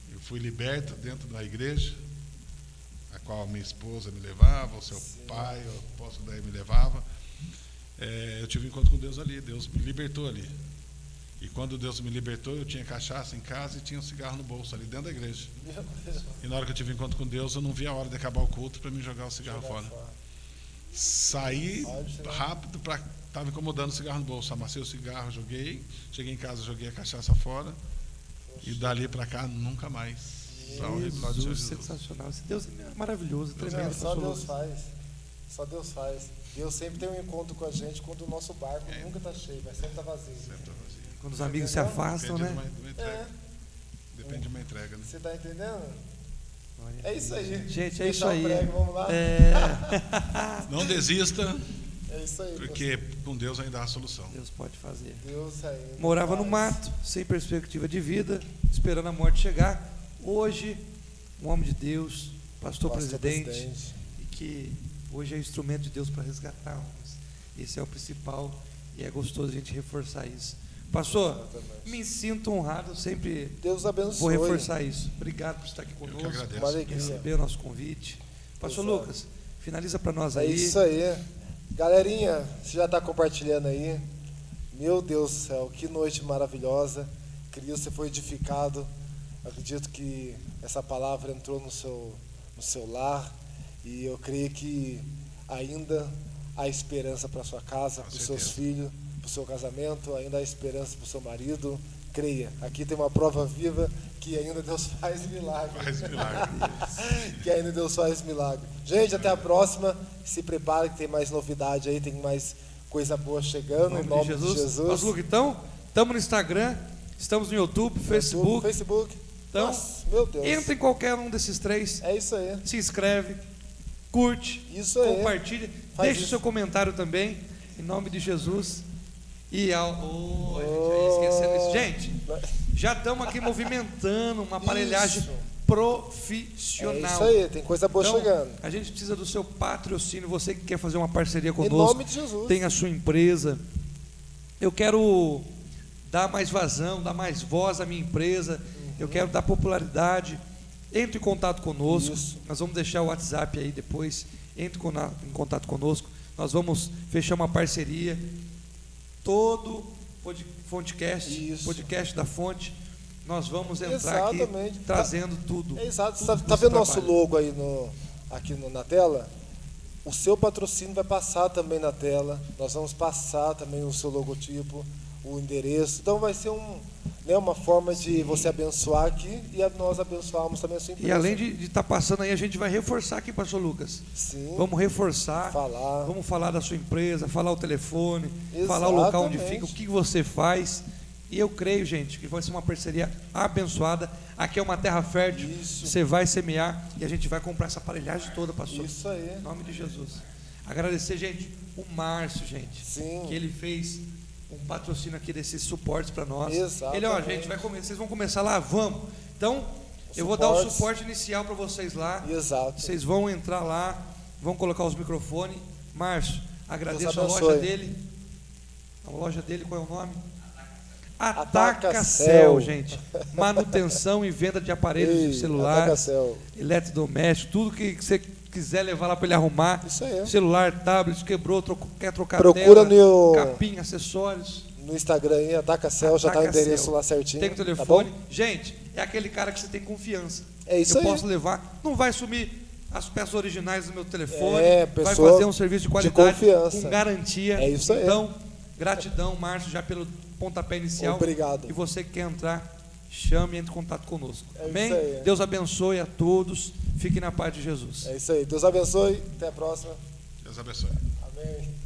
eu fui liberto dentro da igreja, a qual a minha esposa me levava, o seu pai, o apóstolo daí me levava. Eu tive um encontro com Deus ali, Deus me libertou ali. E quando Deus me libertou, eu tinha cachaça em casa e tinha um cigarro no bolso ali dentro da igreja. E na hora que eu tive um encontro com Deus, eu não vi a hora de acabar o culto para me jogar o cigarro fora. Saí rápido, estava incomodando o cigarro no bolso, amassei o cigarro, joguei, cheguei em casa, joguei a cachaça fora, e dali para cá nunca mais. Jesus, sensacional. Esse Deus é maravilhoso, tremendo. Só Deus faz. Deus sempre tem um encontro com a gente quando o nosso barco nunca está cheio, mas sempre está vazio. Quando os amigos se afastam, né? Depende de uma entrega, né? Você está entendendo? É isso aí. Gente, é isso aí. Vamos lá? Não desista. É isso aí. Porque com Deus ainda há solução. Deus pode fazer. Deus ainda morava no mato, sem perspectiva de vida, esperando a morte chegar. Hoje, um homem de Deus, pastor presidente, e que hoje é instrumento de Deus para resgatar almas. Esse é o principal e é gostoso a gente reforçar isso. Pastor, me sinto honrado, sempre Deus abençoe. Vou reforçar isso. Obrigado por estar aqui conosco, receber o nosso convite. Pastor Lucas, finaliza para nós aí. É isso aí. Galerinha, você já está compartilhando aí? Meu Deus do céu, que noite maravilhosa. Cristo, você foi edificado. Acredito que essa palavra entrou no seu lar. E eu creio que ainda há esperança para sua casa, para os seus filhos, para o seu casamento, ainda há esperança para o seu marido. Creia, aqui tem uma prova viva Que ainda Deus faz milagre. Faz milagre. Que ainda Deus faz milagre. Gente, até a próxima. Se prepare que tem mais novidade aí, tem mais coisa boa chegando. Em nome de Jesus. Pastor Lucas, então, estamos no Instagram, estamos no YouTube, Facebook. Então, nossa, meu Deus. entra em qualquer um desses três. É isso aí. Se inscreve, curte, Isso aí. compartilha, Faz deixa o isso. seu comentário também, em nome de Jesus. E a gente aí esquecendo isso. Gente, já estamos aqui movimentando uma aparelhagem Isso. profissional. É isso aí, tem coisa boa Então, chegando. a gente precisa do seu patrocínio. Você que quer fazer uma parceria Em conosco, nome de Jesus. tem a sua empresa. Eu quero dar mais vazão, dar mais voz à minha empresa. Eu quero dar popularidade. Entre em contato conosco. Isso. Nós vamos deixar o WhatsApp aí depois. Entre em contato conosco. Nós vamos fechar uma parceria. Todo Isso. podcast da Fonte, nós vamos entrar Exatamente. aqui trazendo tudo. É exato. Tudo Tá desse vendo nosso trabalho. logo aí na tela? O seu patrocínio vai passar também na tela. Nós vamos passar também o seu logotipo, o endereço. Então vai ser uma forma de você abençoar aqui e nós abençoarmos também a sua empresa. E além de estar passando aí, a gente vai reforçar aqui, pastor Lucas. Sim. Vamos reforçar, Falar. vamos falar da sua empresa, falar o telefone, falar o local onde Exatamente. fica, o que você faz. E eu creio, gente, que vai ser uma parceria abençoada. Aqui é uma terra fértil. Isso. Você vai semear e a gente vai comprar essa aparelhagem toda, pastor. Isso aí. Em nome de Jesus. Agradecer, gente, o Márcio, gente. Sim. Que ele fez um patrocínio aqui desses suportes para nós. Exatamente. Ele, gente, vocês vão começar lá? Vamos. Então, eu vou dar o Suportes. suporte inicial para vocês lá. Exato. Vocês vão entrar lá, vão colocar os microfones. Márcio, agradeço Deus a loja abençoe. dele. A loja dele, qual é o nome? Atacacel, gente. Manutenção e venda de aparelhos de celular, Atacacel. eletrodoméstico, tudo que você quiser levar lá para ele arrumar. Isso aí. Celular, tablet, quebrou, quer trocar Procura tela, no- capinha, acessórios. No Instagram aí, Atacacel, já tá o Atacacel. endereço lá certinho. Tem o tá telefone. bom? Gente, é aquele cara que você tem confiança. É isso Eu aí. posso levar, não vai sumir as peças originais do meu telefone, É, vai pessoa fazer um serviço de de qualidade, confiança. com garantia. É isso aí. Então, gratidão, Márcio, já pelo pontapé inicial. Obrigado. E você que quer entrar, chame e entre em contato conosco. É Amém? isso aí. Deus abençoe a todos. Fiquem na paz de Jesus. É isso aí. Deus abençoe. Até a próxima. Deus abençoe. Amém.